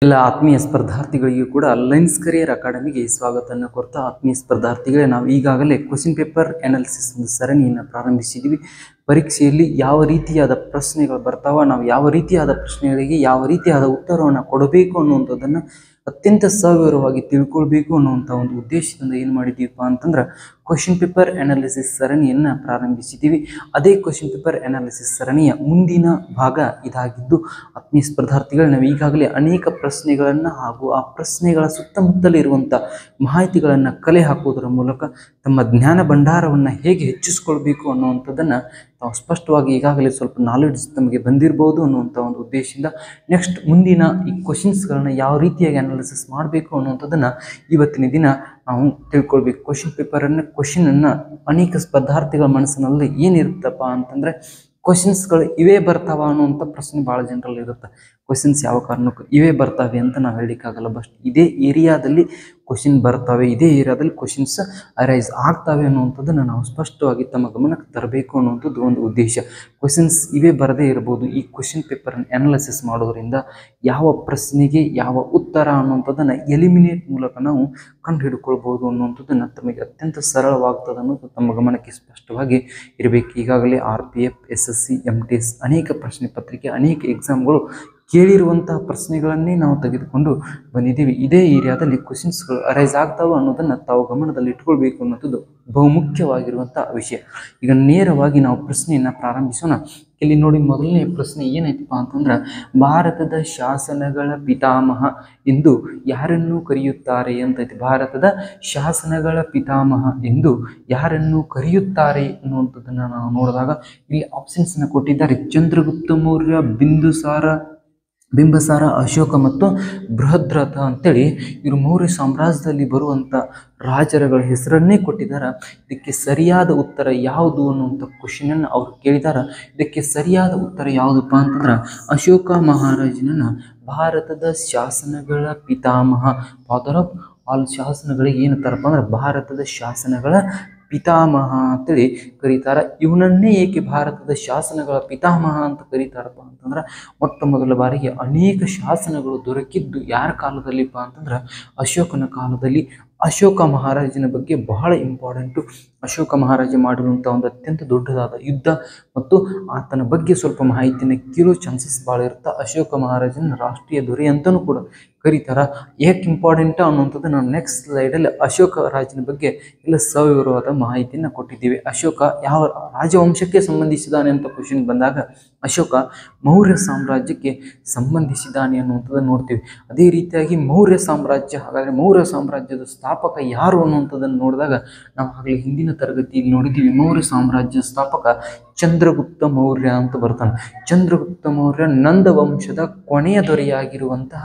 ಎಲ್ಲ ಆತ್ಮೀಯ ಸ್ಪರ್ಧಾರ್ಥಿಗಳಿಗೂ ಕೂಡ ಲೈನ್ಸ್ ಕರಿಯರ್ ಅಕಾಡೆಮಿಗೆ ಸ್ವಾಗತವನ್ನು ಕೋರ್ತಾ, ಆತ್ಮೀಯ ಸ್ಪರ್ಧಾರ್ಥಿಗಳೇ, ನಾವು ಈಗಾಗಲೇ ಕ್ವಶನ್ ಪೇಪರ್ ಅನಾಲಿಸಿಸ್ ಒಂದು ಸರಣಿಯನ್ನು ಪ್ರಾರಂಭಿಸಿದ್ದೀವಿ. ಪರೀಕ್ಷೆಯಲ್ಲಿ ಯಾವ ರೀತಿಯಾದ ಪ್ರಶ್ನೆಗಳು ಬರ್ತಾವ, ನಾವು ಯಾವ ರೀತಿಯಾದ ಪ್ರಶ್ನೆಗಳಿಗೆ ಯಾವ ರೀತಿಯಾದ ಉತ್ತರವನ್ನು ಕೊಡಬೇಕು ಅನ್ನುವಂಥದ್ದನ್ನು ಅತ್ಯಂತ ಸವಿವರವಾಗಿ ತಿಳ್ಕೊಳ್ಬೇಕು ಅನ್ನುವಂಥ ಒಂದು ಉದ್ದೇಶದಿಂದ ಏನು ಮಾಡಿದ್ದೀವಪ್ಪ ಅಂತಂದ್ರೆ ಕ್ವಶನ್ ಪೇಪರ್ ಅನಾಲಿಸಿಸ್ ಸರಣಿಯನ್ನು ಪ್ರಾರಂಭಿಸಿದ್ದೀವಿ. ಅದೇ ಕ್ವಶನ್ ಪೇಪರ್ ಅನಾಲಿಸಿಸ್ ಸರಣಿಯ ಮುಂದಿನ ಭಾಗ ಇದಾಗಿದ್ದು, ಆತ್ಮೀಯ ಸ್ಪರ್ಧಾರ್ಥಿಗಳು, ನಾವು ಈಗಾಗಲೇ ಅನೇಕ ಪ್ರಶ್ನೆಗಳನ್ನು ಹಾಗೂ ಆ ಪ್ರಶ್ನೆಗಳ ಸುತ್ತಮುತ್ತಲಿರುವಂಥ ಮಾಹಿತಿಗಳನ್ನು ಕಲೆ ಹಾಕುವುದರ ಮೂಲಕ ತಮ್ಮ ಜ್ಞಾನ ಭಂಡಾರವನ್ನು ಹೇಗೆ ಹೆಚ್ಚಿಸ್ಕೊಳ್ಬೇಕು ಅನ್ನುವಂಥದ್ದನ್ನು ನಾವು ಸ್ಪಷ್ಟವಾಗಿ ಈಗಾಗಲೇ ಸ್ವಲ್ಪ ನಾಲೆಡ್ಜ್ ನಮಗೆ ಬಂದಿರ್ಬೋದು ಅನ್ನುವಂಥ ಒಂದು ಉದ್ದೇಶದಿಂದ ನೆಕ್ಸ್ಟ್ ಮುಂದಿನ ಈ ಕ್ವಶನ್ಸ್ಗಳನ್ನ ಯಾವ ರೀತಿಯಾಗಿ ಅನಾಲಿಸಿಸ್ ಮಾಡಬೇಕು ಅನ್ನುವಂಥದ್ದನ್ನು ಇವತ್ತಿನ ದಿನ ನಾವು ತಿಳ್ಕೊಳ್ಬೇಕು. ಕ್ವಶನನ್ನು ಅನೇಕ ಸ್ಪರ್ಧಾರ್ಥಿಗಳ ಮನಸ್ಸಿನಲ್ಲಿ ಏನಿರುತ್ತಪ್ಪ ಅಂತಂದರೆ, ಕ್ವಶನ್ಸ್ಗಳು ಇವೇ ಬರ್ತಾವ ಅನ್ನುವಂಥ ಪ್ರಶ್ನೆ ಭಾಳ ಜನರಲ್ಲಿ ಇರುತ್ತೆ. ಕ್ವಶನ್ಸ್ ಯಾವ ಕಾರಣಕ್ಕೂ ಇವೇ ಬರ್ತವೆ ಅಂತ ನಾವು ಹೇಳಲಿಕ್ಕಾಗಲ್ಲ. ಬಟ್ ಇದೇ ಏರಿಯಾದಲ್ಲಿ ಕ್ವಶನ್ ಬರ್ತವೆ, ಇದೇ ಏರಿಯಾದಲ್ಲಿ ಕ್ವಶನ್ಸ್ ಅರೈಸ್ ಆಗ್ತವೆ ಅನ್ನುವಂಥದ್ದನ್ನು ನಾವು ಸ್ಪಷ್ಟವಾಗಿ ತಮ್ಮ ಗಮನಕ್ಕೆ ತರಬೇಕು ಅನ್ನುವಂಥದ್ದು ಒಂದು ಉದ್ದೇಶ. ಕ್ವಶನ್ಸ್ ಇವೇ ಬರದೇ ಇರ್ಬೋದು. ಈ ಕ್ವಶನ್ ಪೇಪರನ್ನು ಅನಾಲಿಸಿಸ್ ಮಾಡೋದರಿಂದ ಯಾವ ಪ್ರಶ್ನೆಗೆ ಯಾವ ಉತ್ತರ ಅನ್ನುವಂಥದ್ದನ್ನು ಎಲಿಮಿನೇಟ್ ಮೂಲಕ ನಾವು ಕಂಡು ಹಿಡ್ಕೊಳ್ಬೋದು ಅನ್ನುವಂಥದ್ದನ್ನು ತಮಗೆ ಅತ್ಯಂತ ಸರಳವಾಗ್ತದೆ ಅನ್ನೋದು ತಮ್ಮ ಗಮನಕ್ಕೆ ಸ್ಪಷ್ಟವಾಗಿ ಇರಬೇಕು. ಈಗಾಗಲೇ RPF, SSC, MTS ಅನೇಕ ಪ್ರಶ್ನೆ ಪತ್ರಿಕೆ, ಅನೇಕ ಎಕ್ಸಾಮ್ಗಳು ಕೇಳಿರುವಂತಹ ಪ್ರಶ್ನೆಗಳನ್ನೇ ನಾವು ತೆಗೆದುಕೊಂಡು ಬಂದಿದ್ದೀವಿ. ಇದೇ ಏರಿಯಾದಲ್ಲಿ ಕ್ವಶನ್ಸ್ಗಳು ಅರೈಸ್ ಆಗ್ತಾವೆ ಅನ್ನೋದನ್ನು ತಾವು ಗಮನದಲ್ಲಿ ಇಟ್ಕೊಳ್ಬೇಕು ಅನ್ನೋದು ಬಹುಮುಖ್ಯವಾಗಿರುವಂಥ ವಿಷಯ. ಈಗ ನೇರವಾಗಿ ನಾವು ಪ್ರಶ್ನೆಯನ್ನು ಪ್ರಾರಂಭಿಸೋಣ. ಇಲ್ಲಿ ನೋಡಿ, ಮೊದಲನೇ ಪ್ರಶ್ನೆ ಏನೈತಪ್ಪ ಅಂತಂದ್ರೆ, ಭಾರತದ ಶಾಸನಗಳ ಪಿತಾಮಹ ಎಂದು ಯಾರನ್ನು ಕರೆಯುತ್ತಾರೆ ಅಂತೈತಿ. ಭಾರತದ ಶಾಸನಗಳ ಪಿತಾಮಹ ಎಂದು ಯಾರನ್ನು ಕರೆಯುತ್ತಾರೆ ಅನ್ನುವಂಥದ್ದನ್ನು ನಾವು ನೋಡಿದಾಗ ಇಲ್ಲಿ ಆಪ್ಷನ್ಸ್ನ ಕೊಟ್ಟಿದ್ದಾರೆ. ಚಂದ್ರಗುಪ್ತ ಮೌರ್ಯ, ಬಿಂಬಸಾರ, ಅಶೋಕ ಮತ್ತು ಬೃಹದ್ರಥ ಅಂತೇಳಿ ಇವರು ಮೌರ್ಯ ಸಾಮ್ರಾಜ್ಯದಲ್ಲಿ ಬರುವಂಥ ರಾಜರುಗಳ ಹೆಸರನ್ನೇ ಕೊಟ್ಟಿದ್ದಾರೆ. ಇದಕ್ಕೆ ಸರಿಯಾದ ಉತ್ತರ ಯಾವುದು ಅನ್ನುವಂಥ ಕ್ವಶನನ್ನು ಅವರು ಕೇಳಿದ್ದಾರೆ. ಇದಕ್ಕೆ ಸರಿಯಾದ ಉತ್ತರ ಯಾವುದಪ್ಪ ಅಂತಂದ್ರೆ, ಅಶೋಕ ಮಹಾರಾಜನನ್ನು ಭಾರತದ ಶಾಸನಗಳ ಪಿತಾಮಹ, ಫಾದರ್ ಆಫ್ ಆಲ್ ಶಾಸನಗಳಿಗೆ ಏನಂತಾರಪ್ಪ ಅಂದ್ರೆ ಭಾರತದ ಶಾಸನಗಳ ಪಿತಾಮಹ ಅಂತೇಳಿ ಕರೀತಾರೆ. ಇವನನ್ನೇ ಏಕೆ ಭಾರತದ ಶಾಸನಗಳ ಪಿತಾಮಹ ಅಂತ ಕರೀತಾರಪ್ಪ ಅಂತಂದ್ರೆ, ಮೊಟ್ಟ ಮೊದಲ ಬಾರಿಗೆ ಅನೇಕ ಶಾಸನಗಳು ದೊರಕಿದ್ದು ಯಾರ ಕಾಲದಲ್ಲಿಪ್ಪ ಅಂತಂದ್ರೆ ಅಶೋಕನ ಕಾಲದಲ್ಲಿ. ಅಶೋಕ ಮಹಾರಾಜನ ಬಗ್ಗೆ ಬಹಳ ಇಂಪಾರ್ಟೆಂಟು. ಅಶೋಕ ಮಹಾರಾಜ ಮಾಡಿರುವಂಥ ಒಂದು ಅತ್ಯಂತ ದೊಡ್ಡದಾದ ಯುದ್ಧ ಮತ್ತು ಆತನ ಬಗ್ಗೆ ಸ್ವಲ್ಪ ಮಾಹಿತಿಯನ್ನು ಕೇಳೋ ಚಾನ್ಸಸ್ ಭಾಳ ಇರುತ್ತೆ. ಅಶೋಕ ಮಹಾರಾಜನ ರಾಷ್ಟ್ರೀಯ ದೊರೆ ಅಂತಲೂ ಕೂಡ ಕರೀತಾರೆ. ಏಕೆ ಇಂಪಾರ್ಟೆಂಟ್ ಅನ್ನುವಂಥದ್ದು ನಾವು ನೆಕ್ಸ್ಟ್ ಸ್ಲೈಡಲ್ಲಿ ಅಶೋಕ ರಾಜನ ಬಗ್ಗೆ ಎಲ್ಲ ಸವಿವರವಾದ ಮಾಹಿತಿಯನ್ನು ಕೊಟ್ಟಿದ್ದೀವಿ. ಅಶೋಕ ಯಾವ ರಾಜವಂಶಕ್ಕೆ ಸಂಬಂಧಿಸಿದಾನೆ ಅಂತ ಕ್ವಶನ್ ಬಂದಾಗ ಅಶೋಕ ಮೌರ್ಯ ಸಾಮ್ರಾಜ್ಯಕ್ಕೆ ಸಂಬಂಧಿಸಿದಾನೆ ಅನ್ನುವಂಥದ್ದನ್ನು ನೋಡ್ತೀವಿ. ಅದೇ ರೀತಿಯಾಗಿ ಮೌರ್ಯ ಸಾಮ್ರಾಜ್ಯ, ಹಾಗಾದರೆ ಮೌರ್ಯ ಸಾಮ್ರಾಜ್ಯದ ಸ್ಥಾಪಕ ಯಾರು ಅನ್ನುವಂಥದ್ದನ್ನು ನೋಡಿದಾಗ ನಾವು ಆಗಲೇ ಹಿಂದಿನ ತರಗತಿಯಲ್ಲಿ ನೋಡಿದ್ದೀವಿ. ಮೌರ್ಯ ಸಾಮ್ರಾಜ್ಯ ಸ್ಥಾಪಕ ಚಂದ್ರಗುಪ್ತ ಮೌರ್ಯ ಅಂತ ಬರ್ತಾನೆ. ಚಂದ್ರಗುಪ್ತ ಮೌರ್ಯ ನಂದ ವಂಶದ ಕೊನೆಯ ದೊರೆಯಾಗಿರುವಂತಹ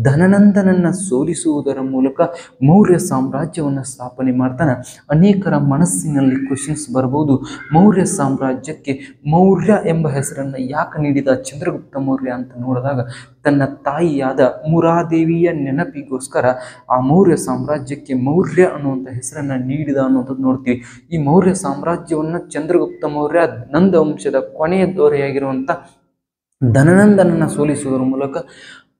ಧನನಂದನನ್ನು ಸೋಲಿಸುವುದರ ಮೂಲಕ ಮೌರ್ಯ ಸಾಮ್ರಾಜ್ಯವನ್ನು ಸ್ಥಾಪನೆ ಮಾಡ್ತಾನೆ. ಅನೇಕರ ಮನಸ್ಸಿನಲ್ಲಿ ಕ್ವಶನ್ಸ್ ಬರ್ಬೋದು, ಮೌರ್ಯ ಸಾಮ್ರಾಜ್ಯಕ್ಕೆ ಮೌರ್ಯ ಎಂಬ ಹೆಸರನ್ನು ಯಾಕೆ ನೀಡಿದ ಚಂದ್ರಗುಪ್ತ ಮೌರ್ಯ ಅಂತ ನೋಡಿದಾಗ ತನ್ನ ತಾಯಿಯಾದ ಮುರಾದೇವಿಯ ನೆನಪಿಗೋಸ್ಕರ ಆ ಮೌರ್ಯ ಸಾಮ್ರಾಜ್ಯಕ್ಕೆ ಮೌರ್ಯ ಅನ್ನುವಂಥ ಹೆಸರನ್ನು ನೀಡಿದ ಅನ್ನೋದನ್ನು ನೋಡ್ತೀವಿ. ಈ ಮೌರ್ಯ ಸಾಮ್ರಾಜ್ಯವನ್ನು ಚಂದ್ರಗುಪ್ತ ಮೌರ್ಯ ನಂದ ವಂಶದ ಕೊನೆಯ ದೊರೆಯಾಗಿರುವಂಥ ಧನನಂದನನ್ನು ಸೋಲಿಸುವುದರ ಮೂಲಕ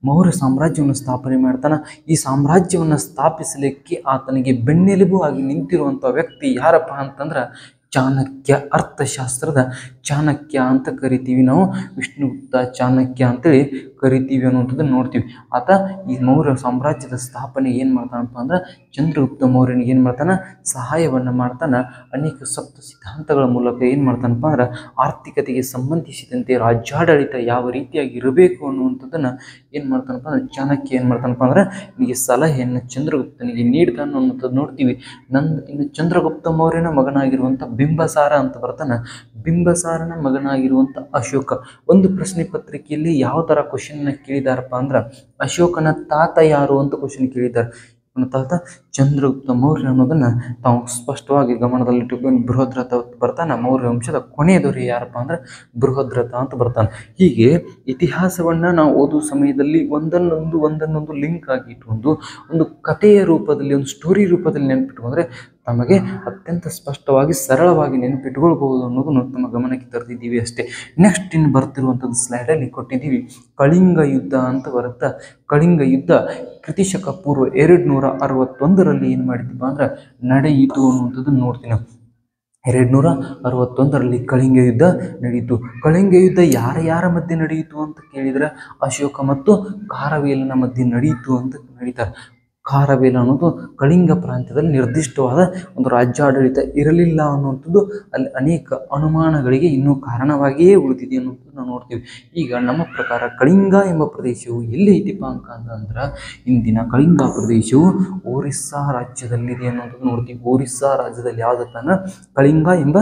ಮೌರ್ಯ ಸಾಮ್ರಾಜ್ಯವನ್ನು ಸ್ಥಾಪನೆ ಮಾಡ್ತಾನೆ. ಈ ಸಾಮ್ರಾಜ್ಯವನ್ನು ಸ್ಥಾಪಿಸಲಿಕ್ಕೆ ಆತನಿಗೆ ಬೆನ್ನೆಲುಬು ಆಗಿ ನಿಂತಿರುವಂಥ ವ್ಯಕ್ತಿ ಯಾರಪ್ಪ ಅಂತಂದ್ರೆ ಚಾಣಕ್ಯ. ಅರ್ಥಶಾಸ್ತ್ರದ ಚಾಣಕ್ಯ ಅಂತ ಕರಿತೀವಿ ನಾವು. ವಿಷ್ಣುಗುಪ್ತ ಚಾಣಕ್ಯ ಅಂತೇಳಿ ಕರಿತೀವಿ ಅನ್ನುವಂಥದ್ದನ್ನು ನೋಡ್ತೀವಿ. ಆತ ಈ ಮೌರ್ಯ ಸಾಮ್ರಾಜ್ಯದ ಸ್ಥಾಪನೆ ಏನು ಮಾಡ್ತಾನಪ್ಪ ಅಂದ್ರೆ ಚಂದ್ರಗುಪ್ತ ಮೌರ್ಯನಿಗೆ ಏನು ಮಾಡ್ತಾನೆ, ಸಹಾಯವನ್ನು ಮಾಡ್ತಾನೆ. ಅನೇಕ ಸಪ್ತ ಸಿದ್ಧಾಂತಗಳ ಮೂಲಕ ಏನು ಮಾಡ್ತಾನಪ್ಪ ಅಂದ್ರೆ ಆರ್ಥಿಕತೆಗೆ ಸಂಬಂಧಿಸಿದಂತೆ ರಾಜ್ಯಾಡಳಿತ ಯಾವ ರೀತಿಯಾಗಿ ಇರಬೇಕು ಅನ್ನುವಂಥದ್ದನ್ನು ಏನು ಮಾಡ್ತಾನಪ್ಪ ಅಂದ್ರೆ ಚಾಣಕ್ಯ ಏನು ಮಾಡ್ತಾನಪ್ಪ ಅಂದ್ರೆ ನಿಮಗೆ ಸಲಹೆಯನ್ನು ಚಂದ್ರಗುಪ್ತನಿಗೆ ನೀಡ್ತಾನೆ ಅನ್ನೋಂಥದ್ದು ನೋಡ್ತೀವಿ. ಇನ್ನು ಚಂದ್ರಗುಪ್ತ ಮೌರ್ಯನ ಮಗನಾಗಿರುವಂಥ ಬಿಂಬಸಾರ ಅಂತ ಬರ್ತಾನೆ. ಬಿಂಬಸಾರನ ಮಗನಾಗಿರುವಂಥ ಅಶೋಕ. ಒಂದು ಪ್ರಶ್ನೆ ಪತ್ರಿಕೆಯಲ್ಲಿ ಯಾವ ಥರ ಕ್ವಶನ್ನ ಕೇಳಿದಾರಪ್ಪ ಅಂದ್ರೆ ಅಶೋಕನ ತಾತ ಯಾರು ಅಂತ ಕ್ವಶನ್ ಕೇಳಿದ್ದಾರೆ. ತಾತ ಚಂದ್ರಗುಪ್ತ ಮೌರ್ಯ ಅನ್ನೋದನ್ನು ತಾವು ಸ್ಪಷ್ಟವಾಗಿ ಗಮನದಲ್ಲಿಟ್ಟುಕೊಂಡು ಬೃಹದ್ರಥ ಬರ್ತಾನೆ. ಮೌರ್ಯ ವಂಶದ ಕೊನೆಯ ದೊರೆ ಯಾರಪ್ಪ ಅಂದ್ರೆ ಬೃಹದ್ರಥ ಅಂತ ಬರ್ತಾನೆ. ಹೀಗೆ ಇತಿಹಾಸವನ್ನು ನಾವು ಓದುವ ಸಮಯದಲ್ಲಿ ಒಂದನ್ನೊಂದು ಲಿಂಕ್ ಆಗಿ ಇಟ್ಕೊಂಡು ಒಂದು ಕಥೆಯ ರೂಪದಲ್ಲಿ, ಒಂದು ಸ್ಟೋರಿ ರೂಪದಲ್ಲಿ ನೆನಪಿಟ್ಕೊಂಡ್ರೆ ನಮಗೆ ಅತ್ಯಂತ ಸ್ಪಷ್ಟವಾಗಿ ಸರಳವಾಗಿ ನೆನಪಿಟ್ಕೊಳ್ಬಹುದು ಅನ್ನೋದನ್ನು ತಮ್ಮ ಗಮನಕ್ಕೆ ತರ್ತಿದ್ದೀವಿ ಅಷ್ಟೇ. ನೆಕ್ಸ್ಟ್ ಇನ್ನು ಬರ್ತಿರುವಂಥದ್ದು ಸ್ಲೈಡಲ್ಲಿ ಕೊಟ್ಟಿದ್ದೀವಿ ಕಳಿಂಗ ಯುದ್ಧ ಅಂತ ಬರುತ್ತಾ. ಕಳಿಂಗ ಯುದ್ಧ ಕ್ರಿಸ್ತಶಕ ಪೂರ್ವ 261ರಲ್ಲಿ ಏನು ಮಾಡಿದ್ದೀವಿ ಅಂದ್ರೆ ನಡೆಯಿತು ಅನ್ನುವಂಥದ್ದನ್ನು ನೋಡ್ತೀವಿ ನಾವು. 261ರಲ್ಲಿ ಕಳಿಂಗ ಯುದ್ಧ ನಡೆಯಿತು. ಕಳಿಂಗ ಯುದ್ಧ ಯಾರ ಮಧ್ಯೆ ನಡೆಯಿತು ಅಂತ ಕೇಳಿದರೆ ಅಶೋಕ ಮತ್ತು ಖಾರವೇಲನ ಮಧ್ಯೆ ನಡೆಯಿತು ಅಂತ ನಡೀತಾರೆ. ಖಾರವೇಲ ಅನ್ನೋದು ಕಳಿಂಗ ಪ್ರಾಂತ್ಯದಲ್ಲಿ ನಿರ್ದಿಷ್ಟವಾದ ಒಂದು ರಾಜ್ಯಾಡಳಿತ ಇರಲಿಲ್ಲ ಅನ್ನುವಂಥದ್ದು ಅಲ್ಲಿ ಅನೇಕ ಅನುಮಾನಗಳಿಗೆ ಇನ್ನೂ ಕಾರಣವಾಗಿಯೇ ಉಳಿದಿದೆ ಅನ್ನೋದು ನಾವು ನೋಡ್ತೀವಿ. ಈಗ ನಮ್ಮ ಪ್ರಕಾರ ಕಳಿಂಗ ಎಂಬ ಪ್ರದೇಶವು ಎಲ್ಲಿ ಐತಿಪ್ಪ ಅಂತಂದ್ರೆ ಇಂದಿನ ಕಳಿಂಗ ಪ್ರದೇಶವು ಒರಿಸ್ಸಾ ರಾಜ್ಯದಲ್ಲಿದೆ ಅನ್ನೋದು ನೋಡ್ತೀವಿ. ಒರಿಸ್ಸಾ ರಾಜ್ಯದಲ್ಲಿ ಯಾವುದಪ್ಪ ಅಂದ್ರೆ ಕಳಿಂಗ ಎಂಬ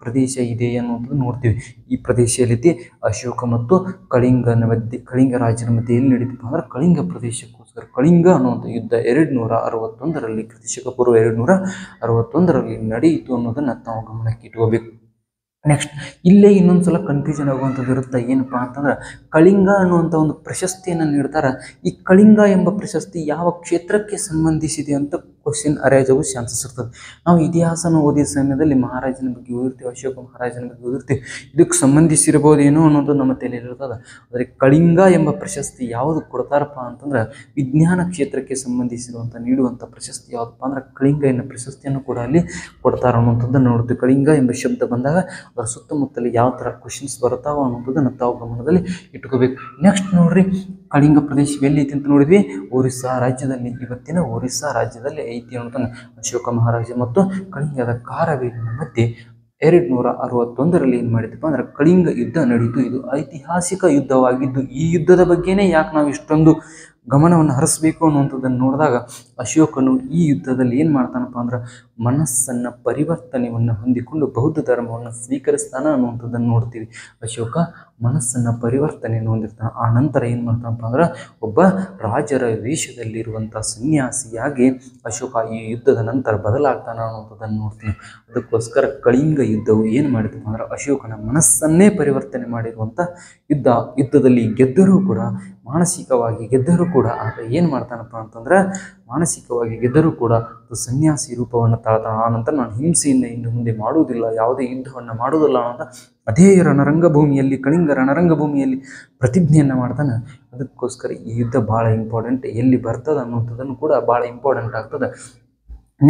ಪ್ರದೇಶ ಇದೆ ಅನ್ನುವಂಥದ್ದು ನೋಡ್ತೀವಿ. ಈ ಪ್ರದೇಶದಲ್ಲಿ ಅಶೋಕ ಮತ್ತು ಕಳಿಂಗ ರಾಜ್ಯದ ಮಧ್ಯೆ ಎಲ್ಲಿ ನಡೀತಪ್ಪ ಅಂದ್ರೆ ಕಳಿಂಗ ಪ್ರದೇಶಕ್ಕೋಸ್ಕರ ಕಳಿಂಗ ಅನ್ನುವಂಥ ಯುದ್ಧ 261ರಲ್ಲಿ ಕ್ರಿಸ್ತಶಕ ಪೂರ್ವ 261ರಲ್ಲಿ ನಡೆಯಿತು ಅನ್ನೋದನ್ನು ನಾವು ಗಮನಕ್ಕೆ ಇಟ್ಕೋಬೇಕು. ನೆಕ್ಸ್ಟ್ ಇಲ್ಲೇ ಇನ್ನೊಂದ್ಸಲ ಕನ್ಫ್ಯೂಷನ್ ಆಗುವಂಥದ್ದು ಇರುತ್ತೆ. ಏನಪ್ಪ ಅಂತಂದ್ರೆ ಕಳಿಂಗ ಅನ್ನುವಂಥ ಒಂದು ಪ್ರಶಸ್ತಿಯನ್ನು ನೀಡ್ತಾರೆ. ಈ ಕಳಿಂಗ ಎಂಬ ಪ್ರಶಸ್ತಿ ಯಾವ ಕ್ಷೇತ್ರಕ್ಕೆ ಸಂಬಂಧಿಸಿದೆ ಅಂತ ಕ್ವಶನ್ ಅರೈಸ್ ಆಗೋ ಚಾನ್ಸಸ್ ಇರ್ತದೆ. ನಾವು ಇತಿಹಾಸನ ಓದಿದ ಸಮಯದಲ್ಲಿ ಮಹಾರಾಜನ ಬಗ್ಗೆ ಓದಿರ್ತೀವಿ, ಅಶೋಕ ಮಹಾರಾಜನ ಬಗ್ಗೆ ಓದಿರ್ತೀವಿ, ಇದಕ್ಕೆ ಸಂಬಂಧಿಸಿರ್ಬೋದೇನೋ ಅನ್ನೋದು ನಮ್ಮ ತಲೆಯಲ್ಲಿ ಇರ್ತದೆ. ಆದರೆ ಕಳಿಂಗ ಎಂಬ ಪ್ರಶಸ್ತಿ ಯಾವುದು ಕೊಡ್ತಾರಪ್ಪ ಅಂತಂದ್ರೆ ವಿಜ್ಞಾನ ಕ್ಷೇತ್ರಕ್ಕೆ ಸಂಬಂಧಿಸಿರುವಂಥ ನೀಡುವಂಥ ಪ್ರಶಸ್ತಿ ಯಾವುದಪ್ಪ ಅಂದ್ರೆ ಕಳಿಂಗ ಎನ್ನುವ ಪ್ರಶಸ್ತಿಯನ್ನು ಕೂಡ ಅಲ್ಲಿ ಕೊಡ್ತಾರೆ ಅನ್ನುವಂಥದ್ದನ್ನು ನೋಡ್ತೀವಿ. ಕಳಿಂಗ ಎಂಬ ಶಬ್ದ ಬಂದಾಗ ಅದರ ಸುತ್ತಮುತ್ತಲು ಯಾವ ಥರ ಕ್ವಶನ್ಸ್ ಬರ್ತಾವ ಅನ್ನೋದನ್ನು ತಾವು ಗಮನದಲ್ಲಿ ಇಟ್ಕೋಬೇಕು. ನೆಕ್ಸ್ಟ್ ನೋಡ್ರಿ, ಕಳಿಂಗ ಪ್ರದೇಶ ಎಲ್ಲಿ ಐತಿ ಅಂತ ನೋಡಿದ್ವಿ, ಒರಿಸ್ಸಾ ರಾಜ್ಯದಲ್ಲಿ. ಇವತ್ತಿನ ಒರಿಸ್ಸಾ ರಾಜ್ಯದಲ್ಲಿ ಐತಿ ಅನ್ನೋದನ್ನು ಅಶೋಕ ಮಹಾರಾಜ ಮತ್ತು ಕಳಿಂಗದ ಖಾರವೇಲನ ಮಧ್ಯೆ 261ರಲ್ಲಿ ಏನು ಮಾಡಿದಪ್ಪ ಅಂದ್ರೆ ಕಳಿಂಗ ಯುದ್ಧ ನಡೀತು. ಇದು ಐತಿಹಾಸಿಕ ಯುದ್ಧವಾಗಿದ್ದು ಈ ಯುದ್ಧದ ಬಗ್ಗೆನೇ ಯಾಕೆ ನಾವು ಇಷ್ಟೊಂದು ಗಮನವನ್ನು ಹರಿಸಬೇಕು ಅನ್ನುವಂಥದ್ದನ್ನು ನೋಡಿದಾಗ ಅಶೋಕನು ಈ ಯುದ್ಧದಲ್ಲಿ ಏನು ಮಾಡ್ತಾನಪ್ಪ ಅಂದ್ರೆ ಮನಸ್ಸನ್ನು ಪರಿವರ್ತನೆಯನ್ನು ಹೊಂದಿಕೊಂಡು ಬೌದ್ಧ ಧರ್ಮವನ್ನು ಸ್ವೀಕರಿಸ್ತಾನೆ ಅನ್ನುವಂಥದ್ದನ್ನು ನೋಡ್ತೀವಿ. ಅಶೋಕ ಮನಸ್ಸನ್ನು ಪರಿವರ್ತನೆಯನ್ನು ಹೊಂದಿರ್ತಾನೆ. ಆ ನಂತರ ಏನು ಮಾಡ್ತಾನಪ್ಪ ಅಂದ್ರೆ ಒಬ್ಬ ರಾಜರ ವೇಷದಲ್ಲಿರುವಂಥ ಸನ್ಯಾಸಿಯಾಗಿ ಅಶೋಕ ಈ ಯುದ್ಧದ ನಂತರ ಬದಲಾಗ್ತಾನೆ ಅನ್ನುವಂಥದ್ದನ್ನು ನೋಡ್ತೀವಿ. ಅದಕ್ಕೋಸ್ಕರ ಕಳಿಂಗ ಯುದ್ಧವು ಏನು ಮಾಡಿದಪ್ಪ ಅಂದ್ರೆ ಅಶೋಕನ ಮನಸ್ಸನ್ನೇ ಪರಿವರ್ತನೆ ಮಾಡಿರುವಂಥ ಯುದ್ಧದಲ್ಲಿ ಗೆದ್ದರೂ ಕೂಡ ಮಾನಸಿಕವಾಗಿ ಗೆದ್ದರೂ ಕೂಡ ಆತ ಏನು ಮಾಡ್ತಾನಪ್ಪ ಅಂತಂದ್ರೆ ಮಾನಸಿಕವಾಗಿ ಗೆದ್ದರೂ ಕೂಡ ಸನ್ಯಾಸಿ ರೂಪವನ್ನು ತಾಳ್ತಾನೆ. ಆ ನಂತರ ನಾನು ಹಿಂಸೆಯನ್ನು ಇನ್ನು ಮುಂದೆ ಮಾಡುವುದಿಲ್ಲ, ಯಾವುದೇ ಯುದ್ಧವನ್ನು ಮಾಡುವುದಿಲ್ಲ ಅನ್ನೋದ ಅದೇ ರಣರಂಗಭೂಮಿಯಲ್ಲಿ ಕಳಿಂಗ ರಣರಂಗಭೂಮಿಯಲ್ಲಿ ಪ್ರತಿಜ್ಞೆಯನ್ನು ಮಾಡ್ತಾನೆ. ಅದಕ್ಕೋಸ್ಕರ ಈ ಯುದ್ಧ ಭಾಳ ಇಂಪಾರ್ಟೆಂಟ್, ಎಲ್ಲಿ ಬರ್ತದೆ ಅನ್ನೋಂಥದ್ದನ್ನು ಕೂಡ ಭಾಳ ಇಂಪಾರ್ಟೆಂಟ್ ಆಗ್ತದೆ.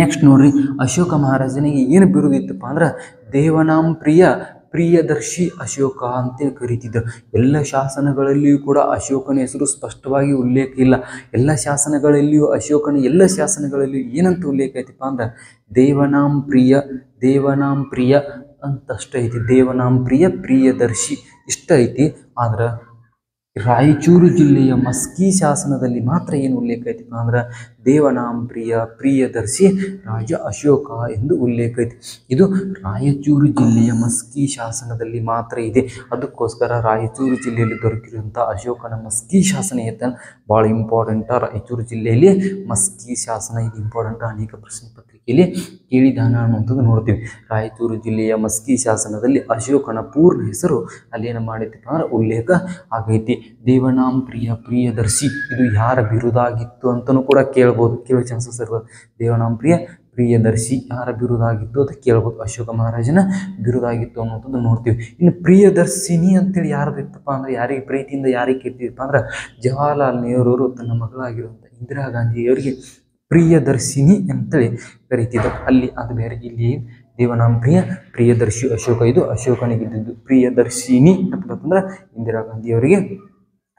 ನೆಕ್ಸ್ಟ್ ನೋಡ್ರಿ, ಅಶೋಕ ಮಹಾರಾಜನಿಗೆ ಏನು ಬಿರುದಿತ್ತಪ್ಪ ಅಂದ್ರೆ ದೇವನಾಂ ಪ್ರಿಯದರ್ಶಿ ಅಶೋಕ ಅಂತೇಳಿ ಕರೀತಿದ್ದರು. ಎಲ್ಲ ಶಾಸನಗಳಲ್ಲಿಯೂ ಕೂಡ ಅಶೋಕನ ಹೆಸರು ಸ್ಪಷ್ಟವಾಗಿ ಉಲ್ಲೇಖ ಇಲ್ಲ. ಎಲ್ಲ ಶಾಸನಗಳಲ್ಲಿಯೂ ಎಲ್ಲ ಶಾಸನಗಳಲ್ಲಿಯೂ ಏನಂತ ಉಲ್ಲೇಖ ಐತಿಪ್ಪ ಅಂದ್ರೆ ದೇವನಾಂ ಪ್ರಿಯ ಅಂತಷ್ಟೇ ಐತಿ. ದೇವನಾಂ ಪ್ರಿಯದರ್ಶಿ ಇಷ್ಟ ಐತಿ. ಆದ್ರೆ ರಾಯಚೂರು ಜಿಲ್ಲೆಯ ಮಸ್ಕಿ ಶಾಸನದಲ್ಲಿ ಮಾತ್ರ ಏನು ಉಲ್ಲೇಖ ಐತಿಪ್ಪ ಅಂದ್ರೆ ದೇವನಾಂ ಪ್ರಿಯದರ್ಶಿ ರಾಜ ಅಶೋಕ ಎಂದು ಉಲ್ಲೇಖ ಐತಿ. ಇದು ರಾಯಚೂರು ಜಿಲ್ಲೆಯ ಮಸ್ಕಿ ಶಾಸನದಲ್ಲಿ ಮಾತ್ರ ಇದೆ. ಅದಕ್ಕೋಸ್ಕರ ರಾಯಚೂರು ಜಿಲ್ಲೆಯಲ್ಲಿ ದೊರಕಿರುವಂಥ ಅಶೋಕನ ಮಸ್ಕಿ ಶಾಸನ ಐತೆ ಭಾಳ ಇಂಪಾರ್ಟೆಂಟ. ರಾಯಚೂರು ಜಿಲ್ಲೆಯಲ್ಲಿ ಮಸ್ಕಿ ಶಾಸನ ಇದು ಇಂಪಾರ್ಟೆಂಟ್, ಅನೇಕ ಪ್ರಶ್ನೆ ಪತ್ರಿಕೆಯಲ್ಲಿ ಕೇಳಿದಾನ ಅನ್ನುವಂಥದ್ದು ನೋಡ್ತೀವಿ. ರಾಯಚೂರು ಜಿಲ್ಲೆಯ ಮಸ್ಕಿ ಶಾಸನದಲ್ಲಿ ಅಶೋಕನ ಪೂರ್ಣ ಹೆಸರು ಅಲ್ಲೇನು ಮಾಡೈತಿಪ್ಪ ಅಂದ್ರೆ ಉಲ್ಲೇಖ ಆಗೈತಿ. ದೇವನಾಂ ಪ್ರಿಯದರ್ಶಿ ಇದು ಯಾರ ಬಿರುದಾಗಿತ್ತು ಅಂತಲೂ ಕೂಡ ಕೇಳೋ ಚಾನ್ಸಸ್ ಇರ್ಬೋದು. ದೇವನಾಂ ಪ್ರಿಯದರ್ಶಿ ಯಾರ ಬಿರುದಾಗಿತ್ತು ಅಂತ ಕೇಳ್ಬೋದು. ಅಶೋಕ ಮಹಾರಾಜನ ಬಿರುದಾಗಿತ್ತು ಅನ್ನೋಂಥದ್ದು ನೋಡ್ತೀವಿ. ಇನ್ನು ಪ್ರಿಯದರ್ಶಿನಿ ಅಂತೇಳಿ ಯಾರ್ದು ಇತ್ತಪ್ಪ ಅಂದ್ರೆ ಯಾರಿಗೆ ಪ್ರೀತಿಯಿಂದ ಯಾರಿಗೆ ಕೇಳ್ತಿದ್ದಪ್ಪ ಅಂದ್ರೆ ಜವಾಹರ್ಲಾಲ್ ನೆಹರೂರು ತನ್ನ ಮಗಳಾಗಿರುವಂಥ ಇಂದಿರಾ ಗಾಂಧಿಯವರಿಗೆ ಪ್ರಿಯದರ್ಶಿನಿ ಅಂತೇಳಿ ಕರೀತಿದ್ದರು. ಅಲ್ಲಿ ಅದು ಬೇರೆ, ಇಲ್ಲಿ ದೇವನಾಂ ಪ್ರಿಯದರ್ಶಿ ಅಶೋಕ, ಇದು ಅಶೋಕನಿಗಿದ್ದು. ಪ್ರಿಯದರ್ಶಿನಿ ಅಂತಂದ್ರೆ ಇಂದಿರಾ ಗಾಂಧಿಯವರಿಗೆ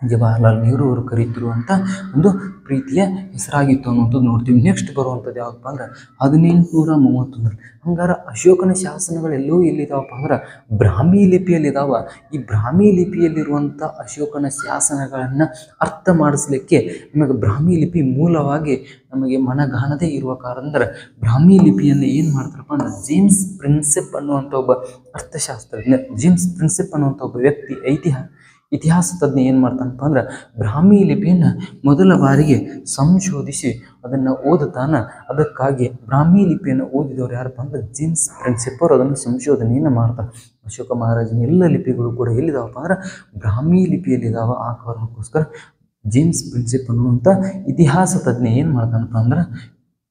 ಜವಾಹರ್ಲಾಲ್ ನೆಹರು ಅವರು ಕರೀತಿರುವಂಥ ಒಂದು ಪ್ರೀತಿಯ ಹೆಸರಾಗಿತ್ತು ಅನ್ನೋದು ನೋಡ್ತೀವಿ. ನೆಕ್ಸ್ಟ್ ಬರುವಂಥದ್ದು ಯಾವುದಪ್ಪ ಅಂದ್ರೆ 1831. ಹಂಗಾರೆ ಅಶೋಕನ ಶಾಸನಗಳೆಲ್ಲವೂ ಎಲ್ಲಿದ್ದಾವಪ್ಪ ಅಂದ್ರೆ ಬ್ರಾಹ್ಮಿ ಲಿಪಿಯಲ್ಲಿದ್ದಾವ. ಈ ಬ್ರಾಹ್ಮಿ ಲಿಪಿಯಲ್ಲಿರುವಂಥ ಅಶೋಕನ ಶಾಸನಗಳನ್ನು ಅರ್ಥ ಮಾಡಿಸ್ಲಿಕ್ಕೆ ನಮಗೆ ಬ್ರಾಹ್ಮಿ ಲಿಪಿ ಮೂಲವಾಗಿ ನಮಗೆ ಮನಗಾಣದೇ ಇರುವ ಕಾರಣದಿಂದ ಬ್ರಾಹ್ಮಿ ಲಿಪಿಯನ್ನು ಏನು ಮಾಡ್ತಾರಪ್ಪ ಅಂದ್ರೆ ಜೇಮ್ಸ್ ಪ್ರಿನ್ಸೆಪ್ ಅನ್ನುವಂಥ ಒಬ್ಬ ಅರ್ಥಶಾಸ್ತ್ರಜ್ಞ, ಜೇಮ್ಸ್ ಪ್ರಿನ್ಸೆಪ್ ಅನ್ನುವಂಥ ಒಬ್ಬ ವ್ಯಕ್ತಿ ಇತಿಹಾಸ ತಜ್ಞ ಏನು ಮಾಡ್ತಾನಪ್ಪ ಅಂದ್ರೆ ಬ್ರಾಹ್ಮಿ ಲಿಪಿಯನ್ನು ಮೊದಲ ಬಾರಿಗೆ ಸಂಶೋಧಿಸಿ ಅದನ್ನು ಓದುತ್ತಾನ. ಅದಕ್ಕಾಗಿ ಬ್ರಾಹ್ಮಿ ಲಿಪಿಯನ್ನು ಓದಿದವರು ಯಾರಪ್ಪ ಅಂದ್ರೆ ಜೇಮ್ಸ್ ಪ್ರಿನ್ಸೆಪ್ ಅವರು ಅದನ್ನು ಸಂಶೋಧನೆಯನ್ನು ಮಾಡ್ತಾರೆ. ಅಶೋಕ ಮಹಾರಾಜನ ಎಲ್ಲ ಲಿಪಿಗಳು ಕೂಡ ಎಲ್ಲಿದ್ದಾವಪ್ಪ ಅಂದ್ರೆ ಬ್ರಾಹ್ಮಿ ಲಿಪಿಯಲ್ಲಿದ್ದಾವ. ಆ ಕಾರಣಕ್ಕೋಸ್ಕರ ಜೇಮ್ಸ್ ಪ್ರಿನ್ಸೆಪ್ ಅನ್ನುವಂಥ ಇತಿಹಾಸ ತಜ್ಞ ಏನು ಮಾಡ್ತಾನಪ್ಪ ಅಂದ್ರೆ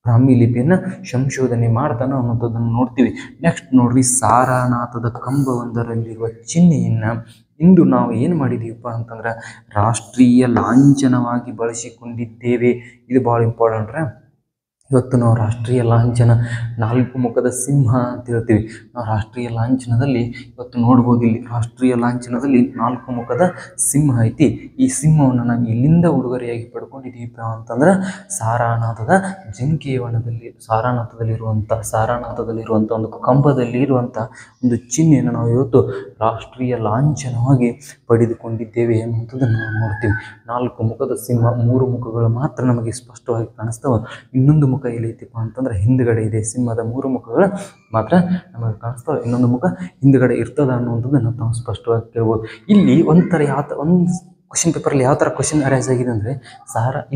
ಬ್ರಾಹ್ಮಿ ಲಿಪಿಯನ್ನು ಸಂಶೋಧನೆ ಮಾಡ್ತಾನೆ ಅನ್ನೋಂಥದ್ದನ್ನು ನೋಡ್ತೀವಿ. ನೆಕ್ಸ್ಟ್ ನೋಡ್ರಿ, ಸಾರಾನಾಥದ ಕಂಬವೊಂದರಲ್ಲಿರುವ ಚಿಹ್ನೆಯನ್ನು ಇಂದು ನಾವು ಏನು ಮಾಡಿದ್ದೀವಪ್ಪ ಅಂತಂದ್ರೆ ರಾಷ್ಟ್ರೀಯ ಲಾಂಛನವಾಗಿ ಬಳಸಿಕೊಂಡಿದ್ದೇವೆ. ಇದು ಭಾಳ ಇಂಪಾರ್ಟೆಂಟ್ರೆ. ಇವತ್ತು ನಾವು ರಾಷ್ಟ್ರೀಯ ಲಾಂಛನ 4 ಮುಖದ ಸಿಂಹ ಅಂತ ಹೇಳ್ತೀವಿ. ನಾವು ರಾಷ್ಟ್ರೀಯ ಲಾಂಛನದಲ್ಲಿ ಇವತ್ತು ನೋಡ್ಬೋದು, ಇಲ್ಲಿ ರಾಷ್ಟ್ರೀಯ ಲಾಂಛನದಲ್ಲಿ 4 ಮುಖದ ಸಿಂಹ ಐತಿ. ಈ ಸಿಂಹವನ್ನು ನಾವು ಎಲ್ಲಿಂದ ಉಡುಗೊರೆಯಾಗಿ ಪಡ್ಕೊಂಡಿದ್ದೀವಿ ಅಂತಂದ್ರೆ ಸಾರಾನಾಥದ ಜಂಕೇವನದಲ್ಲಿ ಸಾರಾನಾಥದಲ್ಲಿರುವಂಥ ಒಂದು ಕಂಬದಲ್ಲಿ ಇರುವಂಥ ಒಂದು ಚಿಹ್ನೆಯನ್ನು ನಾವು ಇವತ್ತು ರಾಷ್ಟ್ರೀಯ ಲಾಂಛನವಾಗಿ ಪಡೆದುಕೊಂಡಿದ್ದೇವೆ ಅನ್ನುವಂಥದ್ದನ್ನು ನಾವು ನೋಡ್ತೀವಿ. 4 ಮುಖದ ಸಿಂಹ, 3 ಮುಖಗಳು ಮಾತ್ರ ನಮಗೆ ಸ್ಪಷ್ಟವಾಗಿ ಕಾಣಿಸ್ತವೆ. ಇನ್ನೊಂದು ಮುಖ ಎಲ್ಲೈತಿಪ್ಪ ಅಂತಂದ್ರೆ ಹಿಂದ್ಗಡೆ ಇದೆ. ಸಿಂಹದ 3 ಮುಖಗಳು ಮಾತ್ರ ನಮಗೆ ಕಾಣಿಸ್ತವೆ, ಇನ್ನೊಂದು ಮುಖ ಹಿಂದ್ಗಡೆ ಇರ್ತದ ಅನ್ನುವಂಥದ್ದನ್ನು ನಾವು ಸ್ಪಷ್ಟವಾಗಿ ಕೇಳ್ಬೋದು. ಇಲ್ಲಿ ಒಂದು ಕ್ವಶನ್ ಪೇಪರಲ್ಲಿ ಯಾವ ಥರ ಕ್ವಶನ್ ಅರೇಂಜ್ ಆಗಿದೆ ಅಂದರೆ,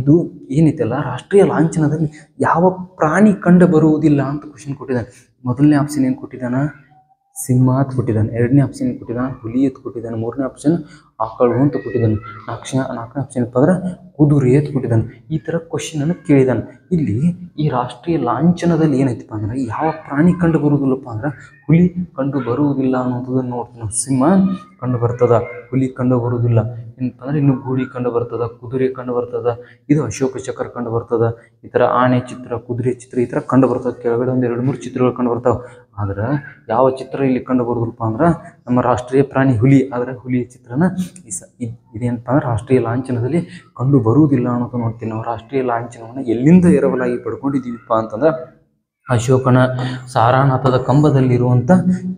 ಇದು ಏನೈತಲ್ಲ ರಾಷ್ಟ್ರೀಯ ಲಾಂಛನದಲ್ಲಿ ಯಾವ ಪ್ರಾಣಿ ಕಂಡು ಬರುವುದಿಲ್ಲ ಅಂತ ಕ್ವಶನ್ ಕೊಟ್ಟಿದ್ದಾನೆ. ಮೊದಲನೇ ಆಪ್ಷನ್ ಏನು ಕೊಟ್ಟಿದ್ದಾನೆ? ಸಿಂಹ ಅಂತ ಕೊಟ್ಟಿದ್ದಾನೆ. 2ನೇ ಆಪ್ಷನ್ ಏನು ಕೊಟ್ಟಿದ್ದಾನೆ? ಹುಲಿ ಅಂತ ಕೊಟ್ಟಿದ್ದಾನೆ. 3ನೇ ಆಪ್ಷನ್ ಆಕಳು ಅಂತ ಕೊಟ್ಟಿದ್ದಾನೆ. 4ನೇ ಆಪ್ಷನ್ ಏನಪ್ಪ ಅಂದ್ರೆ ಕುದುರೆ ಅಂತ ಕೊಟ್ಟಿದ್ದಾನೆ. ಈ ಥರ ಕ್ವಶನನ್ನು ಕೇಳಿದ್ದಾನೆ. ಇಲ್ಲಿ ಈ ರಾಷ್ಟ್ರೀಯ ಲಾಂಛನದಲ್ಲಿ ಏನೈತಪ್ಪ ಅಂದ್ರೆ ಯಾವ ಪ್ರಾಣಿ ಕಂಡು ಬರುವುದಿಲ್ಲಪ್ಪ ಅಂದ್ರೆ ಹುಲಿ ಕಂಡು ಬರುವುದಿಲ್ಲ ಅನ್ನೋಂಥದ್ದನ್ನು ನೋಡ್ತೀವಿ ನಾವು. ಸಿಂಹ ಕಂಡು ಬರ್ತದ, ಹುಲಿ ಕಂಡು ಬರುವುದಿಲ್ಲ. ಏನಪ್ಪ ಅಂದ್ರೆ ಇನ್ನು ಗೂಳಿ ಕಂಡು ಬರ್ತದ, ಕುದುರೆ ಕಂಡು ಬರ್ತದ, ಇದು ಅಶೋಕ ಚಕ್ರ ಕಂಡು ಬರ್ತದ. ಈ ಥರ ಆನೆ ಚಿತ್ರ, ಕುದುರೆ ಚಿತ್ರ ಈ ಥರ ಕಂಡು ಬರ್ತದೆ. ಕೆಳಗಡೆ ಒಂದು 2-3 ಚಿತ್ರಗಳು ಕಂಡು ಬರ್ತಾವೆ. ಆದ್ರೆ ಯಾವ ಚಿತ್ರ ಇಲ್ಲಿ ಕಂಡು ಬರೋದಿಲ್ಲಪ್ಪ ಅಂದ್ರೆ ನಮ್ಮ ರಾಷ್ಟ್ರೀಯ ಪ್ರಾಣಿ ಹುಲಿ. ಆದರೆ ಹುಲಿಯ ಚಿತ್ರನ ಇದೇನಪ್ಪ ಅಂದ್ರೆ ರಾಷ್ಟ್ರೀಯ ಲಾಂಛನದಲ್ಲಿ ಕಂಡು ಬರುವುದಿಲ್ಲ ಅನ್ನೋದು ನೋಡ್ತೀವಿ ನಾವು. ರಾಷ್ಟ್ರೀಯ ಲಾಂಛನವನ್ನು ಎಲ್ಲಿಂದ ಎರವಲಾಗಿ ಪಡ್ಕೊಂಡಿದ್ದೀವಿಪ್ಪ ಅಂತಂದ್ರೆ ಅಶೋಕನ ಸಾರಾನಾಥದ ಕಂಬದಲ್ಲಿರುವಂಥ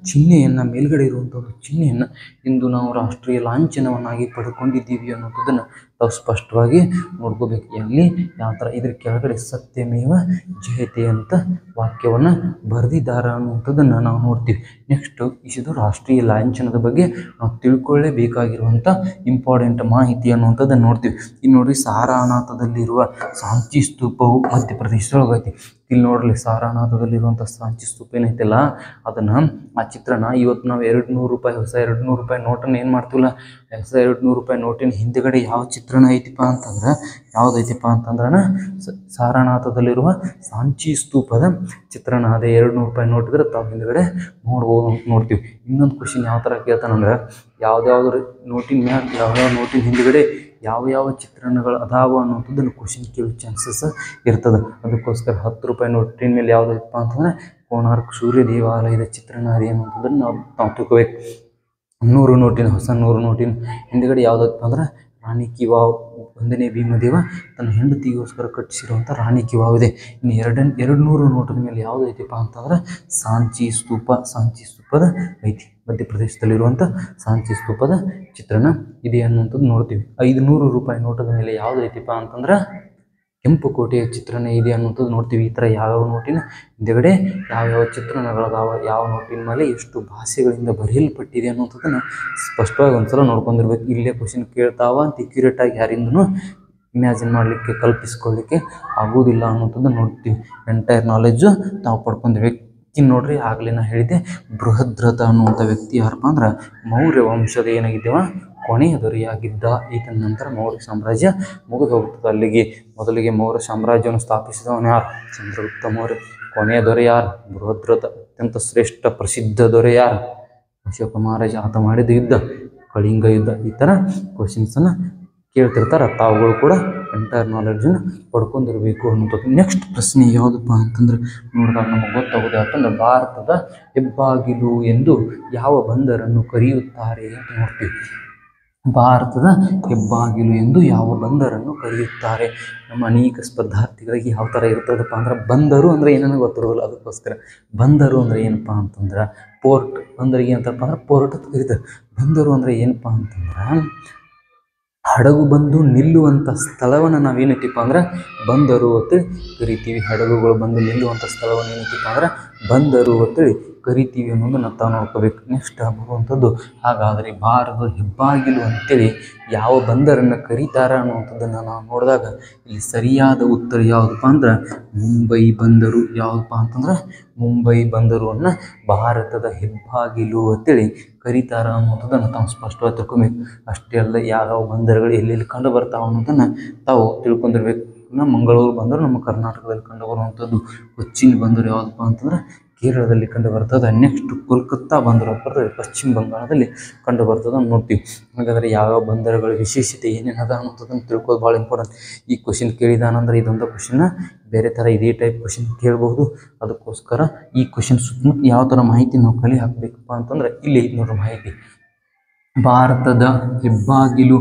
ಚಿಹ್ನೆಯನ್ನು, ಮೇಲ್ಗಡೆ ಇರುವಂಥ ಒಂದು ಚಿಹ್ನೆಯನ್ನು ಇಂದು ನಾವು ರಾಷ್ಟ್ರೀಯ ಲಾಂಛನವನ್ನಾಗಿ ಪಡ್ಕೊಂಡಿದ್ದೀವಿ ಅನ್ನೋಂಥದ್ದನ್ನು ನಾವು ಸ್ಪಷ್ಟವಾಗಿ ನೋಡ್ಕೋಬೇಕು. ಎಲ್ಲಿ ಯಾವ ಥರ ಇದ್ರ ಕೆಳಗಡೆ ಸತ್ಯಮೇವ ಜಯತೆ ಅಂತ ವಾಕ್ಯವನ್ನು ಬರೆದಿದ್ದಾರೆ ಅನ್ನುವಂಥದ್ದನ್ನು ನಾವು ನೋಡ್ತೀವಿ. ನೆಕ್ಸ್ಟು ಇದು ರಾಷ್ಟ್ರೀಯ ಲಾಂಛನದ ಬಗ್ಗೆ ನಾವು ತಿಳ್ಕೊಳ್ಳೇಬೇಕಾಗಿರುವಂಥ ಇಂಪಾರ್ಟೆಂಟ್ ಮಾಹಿತಿ ಅನ್ನುವಂಥದ್ದನ್ನು ನೋಡ್ತೀವಿ. ಇಲ್ಲಿ ನೋಡ್ರಿ, ಸಾರಾನಾಥದಲ್ಲಿರುವ ಸಾಂಚಿ ಸ್ತೂಪವು ಮಧ್ಯಪ್ರದೇಶದೊಳಗೈತಿ. ಇಲ್ಲಿ ನೋಡ್ರಿ, ಸಾರಾನಾಥದಲ್ಲಿರುವಂಥ ಸಾಂಚಿ ಸ್ತೂಪ ಏನೈತಿಲ್ಲ ಅದನ್ನು, ಆ ಚಿತ್ರನ ಇವತ್ತು ನಾವು 200 ರೂಪಾಯಿ ಹೊಸ 200 ರೂಪಾಯಿ ನೋಟನ್ನು ಏನು ಮಾಡ್ತೀವಲ್ಲ, ಹೊಸ 200 ರೂಪಾಯಿ ನೋಟಿನ ಹಿಂದುಗಡೆ ಯಾವ ಚಿತ್ರಣ ಐತಿಪ್ಪ ಅಂತಂದ್ರೆ ಯಾವುದೈತಿಪ್ಪ ಅಂತಂದ್ರೆ ಸಾರಾನಾಥದಲ್ಲಿರುವ ಸಾಂಚಿ ಸ್ತೂಪದ ಚಿತ್ರಣ. ಅದೇ 200 ರೂಪಾಯಿ ನೋಟ್ ಇದ್ರೆ ತಾವು ಹಿಂದುಗಡೆ ನೋಡ್ತೀವಿ. ಇನ್ನೊಂದು ಕ್ವಶನ್ ಯಾವ ಥರ ಕೇಳ್ತಾನಂದ್ರೆ, ಯಾವ್ದಾವ್ದು ನೋಟಿನ ಮ್ಯಾಗ ಯಾವ್ಯಾವ ನೋಟಿನ ಹಿಂದುಗಡೆ ಯಾವ ಚಿತ್ರಣಗಳು ಅದಾವ ಅನ್ನೋಂಥದ್ದನ್ನು ಕ್ವಶನ್ ಕೇಳೋ ಚಾನ್ಸಸ್ ಇರ್ತದೆ. ಅದಕ್ಕೋಸ್ಕರ 10 ರೂಪಾಯಿ ನೋಟಿನ ಮೇಲೆ ಯಾವುದೈತಪ್ಪ ಅಂತಂದ್ರೆ ಕೋಣಾರ್ಕ್ ಸೂರ್ಯ ದೇವಾಲಯದ ಚಿತ್ರಣ ಅದೇ ಅನ್ನೋಂಥದ್ದನ್ನು ನಾವು ತಿಳ್ಕೋಬೇಕು. 100 ನೋಟಿನ ಹೊಸ 100 ನೋಟಿನ ಹಿಂದುಗಡೆ ಯಾವುದಪ್ಪ ಅಂದ್ರೆ ರಾಣಿ ಕಿ ವಾವ್, 1ನೇ ಭೀಮದೇವ ತನ್ನ ಹೆಂಡತಿಗೋಸ್ಕರ ಕಟ್ಟಿಸಿರುವಂಥ ರಾಣಿ ಕಿ ವಾವ್ ಇದೆ. ಇನ್ನು 200 ನೋಟಿನ ಮೇಲೆ ಯಾವುದೈತಿಪ್ಪ ಅಂತಂದ್ರೆ ಸಾಂಚಿ ಸ್ತೂಪದ ಐತಿ. ಮಧ್ಯಪ್ರದೇಶದಲ್ಲಿರುವಂಥ ಸಾಂಚಿ ಸ್ತೂಪದ ಚಿತ್ರಣ ಇದೆ ಅನ್ನುವಂಥದ್ದು ನೋಡ್ತೀವಿ. 500 ರೂಪಾಯಿ ನೋಟದ ಮೇಲೆ ಯಾವುದೈತಿಪ್ಪ ಅಂತಂದ್ರೆ ಕೆಂಪು ಕೋಟೆಯ ಚಿತ್ರಣ ಇದೆ ಅನ್ನುವಂಥದ್ದು ನೋಡ್ತೀವಿ. ಈ ಥರ ಯಾವ್ಯಾವ ನೋಟಿನ ಹಿಂದುಗಡೆ ಯಾವ್ಯಾವ ಚಿತ್ರಣಗಳದಾವ, ಯಾವ ನೋಟಿನ ಮೇಲೆ ಎಷ್ಟು ಭಾಷೆಗಳಿಂದ ಬರೆಯಲ್ಪಟ್ಟಿದೆ ಅನ್ನುವಂಥದ್ದನ್ನು ಸ್ಪಷ್ಟವಾಗಿ ಒಂದ್ಸಲ ನೋಡ್ಕೊಂಡಿರ್ಬೇಕು. ಇಲ್ಲೇ ಕ್ವಶನ್ ಕೇಳ್ತಾವ ಅಂತ ಅಕ್ಯುರೇಟಾಗಿ ಯಾರಿಂದನೂ ಇಮ್ಯಾಜಿನ್ ಮಾಡಲಿಕ್ಕೆ, ಕಲ್ಪಿಸ್ಕೊಳ್ಳಿಕ್ಕೆ ಆಗೋದಿಲ್ಲ ಅನ್ನೋಂಥದ್ದು ನೋಡ್ತೀವಿ. ಎಂಟೈರ್ ನಾಲೆಡ್ಜು ನಾವು ಪಡ್ಕೊಂಡಿರ್ಬೇಕು. ಇನ್ನು ನೋಡ್ರಿ, ಆಗಲೇ ನಾ ಹೇಳಿದೆ, ಬೃಹದ್ರಥ ಅನ್ನುವಂಥ ವ್ಯಕ್ತಿ ಯಾರಪ್ಪ ಅಂದ್ರೆ ಮೌರ್ಯ ವಂಶದ ಏನಾಗಿದ್ದೇವ ಕೊನೆಯ ದೊರೆಯಾಗಿದ್ದ. ಈತನ ನಂತರ ಮೌರ್ಯ ಸಾಮ್ರಾಜ್ಯ ಮುಗಿದು ಹೋಗ್ತದೆ ಅಲ್ಲಿಗೆ. ಮೊದಲಿಗೆ ಮೌರ್ಯ ಸಾಮ್ರಾಜ್ಯವನ್ನು ಸ್ಥಾಪಿಸಿದವನು ಯಾರು? ಚಂದ್ರಗುಪ್ತ ಮೌರ್ಯ. ಕೊನೆಯ ದೊರೆ ಯಾರು? ಬೃಹದ್ರಥ. ಅತ್ಯಂತ ಶ್ರೇಷ್ಠ ಪ್ರಸಿದ್ಧ ದೊರೆ ಯಾರು? ಅಶೋಕ ಮಹಾರಾಜ. ಆತ ಮಾಡಿದ ಯುದ್ಧ ಕಳಿಂಗ ಯುದ್ಧ. ಈ ಥರ ಕ್ವಶನ್ಸನ್ನು ಕೇಳ್ತಿರ್ತಾರೆ. ತಾವುಗಳು ಕೂಡ ಎಂಟೈರ್ ನಾಲೆಡ್ಜನ್ನು ಪಡ್ಕೊಂಡಿರಬೇಕು ಅನ್ನೋದು. ನೆಕ್ಸ್ಟ್ ಪ್ರಶ್ನೆ ಯಾವುದಪ್ಪ ಅಂತಂದ್ರೆ ನೋಡಿದಾಗ ನಮಗೆ ಗೊತ್ತಾಗೋದು ಯಾಕಂದ್ರೆ ಭಾರತದ ಹೆಬ್ಬಾಗಿಲು ಎಂದು ಯಾವ ಬಂದರನ್ನು ಕರೆಯುತ್ತಾರೆ ಅಂತ ನೋಡ್ತೀವಿ. ಭಾರತದ ಹೆಬ್ಬಾಗಿಲು ಎಂದು ಯಾವ ಬಂದರನ್ನು ಕರೆಯುತ್ತಾರೆ? ನಮ್ಮ ಅನೇಕ ಸ್ಪರ್ಧಾರ್ಥಿಗಳಿಗೆ ಯಾವ ಥರ ಇರ್ತದಪ್ಪ ಅಂದ್ರೆ ಬಂದರು ಅಂದರೆ ಏನನ್ನೂ ಗೊತ್ತಿರೋದಿಲ್ಲ. ಅದಕ್ಕೋಸ್ಕರ ಬಂದರು ಅಂದರೆ ಏನಪ್ಪ ಅಂತಂದ್ರೆ ಪೋರ್ಟ್. ಬಂದರಿಗೆ ಏನಂತಪ್ಪ ಅಂದ್ರೆ ಪೋರ್ಟ್ ಅಂತ ಕರೀತಾರೆ. ಬಂದರು ಅಂದರೆ ಏನಪ್ಪ ಅಂತಂದ್ರೆ ಹಡಗು ಬಂದು ನಿಲ್ಲುವಂಥ ಸ್ಥಳವನ್ನು ನಾವೇನೈತಿಪ್ಪ ಅಂದ್ರೆ ಬಂದರು ಅಂತೇಳಿ ಕರಿತೀವಿ. ಹಡಗುಗಳು ಬಂದು ನಿಲ್ಲುವಂಥ ಸ್ಥಳವನ್ನು ಏನೈತಿಪ್ಪ ಅಂದ್ರೆ ಬಂದರು ಅಂತೇಳಿ ಕರಿತೀವಿ ಅನ್ನೋದನ್ನು ತಾವು ನೋಡ್ಕೋಬೇಕು. ನೆಕ್ಸ್ಟ್ ಬರುವಂಥದ್ದು, ಹಾಗಾದರೆ ಭಾರತದ ಹೆಬ್ಬಾಗಿಲು ಅಂತೇಳಿ ಯಾವ ಬಂದರನ್ನು ಕರೀತಾರೆ ಅನ್ನುವಂಥದ್ದನ್ನು ನಾವು ನೋಡಿದಾಗ ಇಲ್ಲಿ ಸರಿಯಾದ ಉತ್ತರ ಯಾವುದಪ್ಪ ಅಂದ್ರೆ ಮುಂಬೈ ಬಂದರು. ಯಾವುದಪ್ಪ ಅಂತಂದ್ರೆ ಮುಂಬೈ ಬಂದರುವನ್ನು ಭಾರತದ ಹೆಬ್ಬಾಗಿಲು ಅಂತೇಳಿ ಕರೀತಾರ ಅನ್ನೋದನ್ನು ತಾವು ಸ್ಪಷ್ಟವಾಗಿ ತಿಳ್ಕೊಬೇಕು. ಅಷ್ಟೇ ಅಲ್ಲ, ಯಾವ ಬಂದರುಗಳು ಎಲ್ಲೆಲ್ಲಿ ಕಂಡು ಬರ್ತಾವೆ ಅನ್ನೋದನ್ನು ತಾವು ತಿಳ್ಕೊಂಡಿರ್ಬೇಕು. ಮಂಗಳೂರು ಬಂದರು ನಮ್ಮ ಕರ್ನಾಟಕದಲ್ಲಿ ಕಂಡು ಬರುವಂಥದ್ದು. ಕೊಚ್ಚಿನ್ ಬಂದರು ಯಾವುದಪ್ಪ ಅಂತಂದ್ರೆ ಕೇರಳದಲ್ಲಿ ಕಂಡು ಬರ್ತದೆ. ನೆಕ್ಸ್ಟ್ ಕೋಲ್ಕತ್ತಾ ಬಂದರು ಬರ್ತದೆ ಪಶ್ಚಿಮ ಬಂಗಾಳದಲ್ಲಿ ಕಂಡು ಬರ್ತದೆ ನೋಡ್ತೀವಿ. ಹಾಗಾದರೆ ಯಾವ ಬಂದರುಗಳ ವಿಶೇಷತೆ ಏನೇನದ ಅನ್ನೋದನ್ನು ತಿಳ್ಕೋದು ಭಾಳ ಇಂಪಾರ್ಟೆಂಟ್. ಈ ಕ್ವಶನ್ ಕೇಳಿದಾನಂದ್ರೆ ಇದೊಂದು ಕ್ವಶನ್ನ ಬೇರೆ ಥರ ಇದೇ ಟೈಪ್ ಕ್ವಶನ್ ಕೇಳಬಹುದು. ಅದಕ್ಕೋಸ್ಕರ ಈ ಕ್ವಶನ್ ಸುತ್ತಮುತ್ತ ಯಾವ ಥರ ಮಾಹಿತಿ ನಾವು ಕಲೆ ಹಾಕಬೇಕಪ್ಪ ಅಂತಂದ್ರೆ ಇಲ್ಲಿ ನೋಡ್ರಿ ಮಾಹಿತಿ. ಭಾರತದ ಹೆಬ್ಬಾಗಿಲು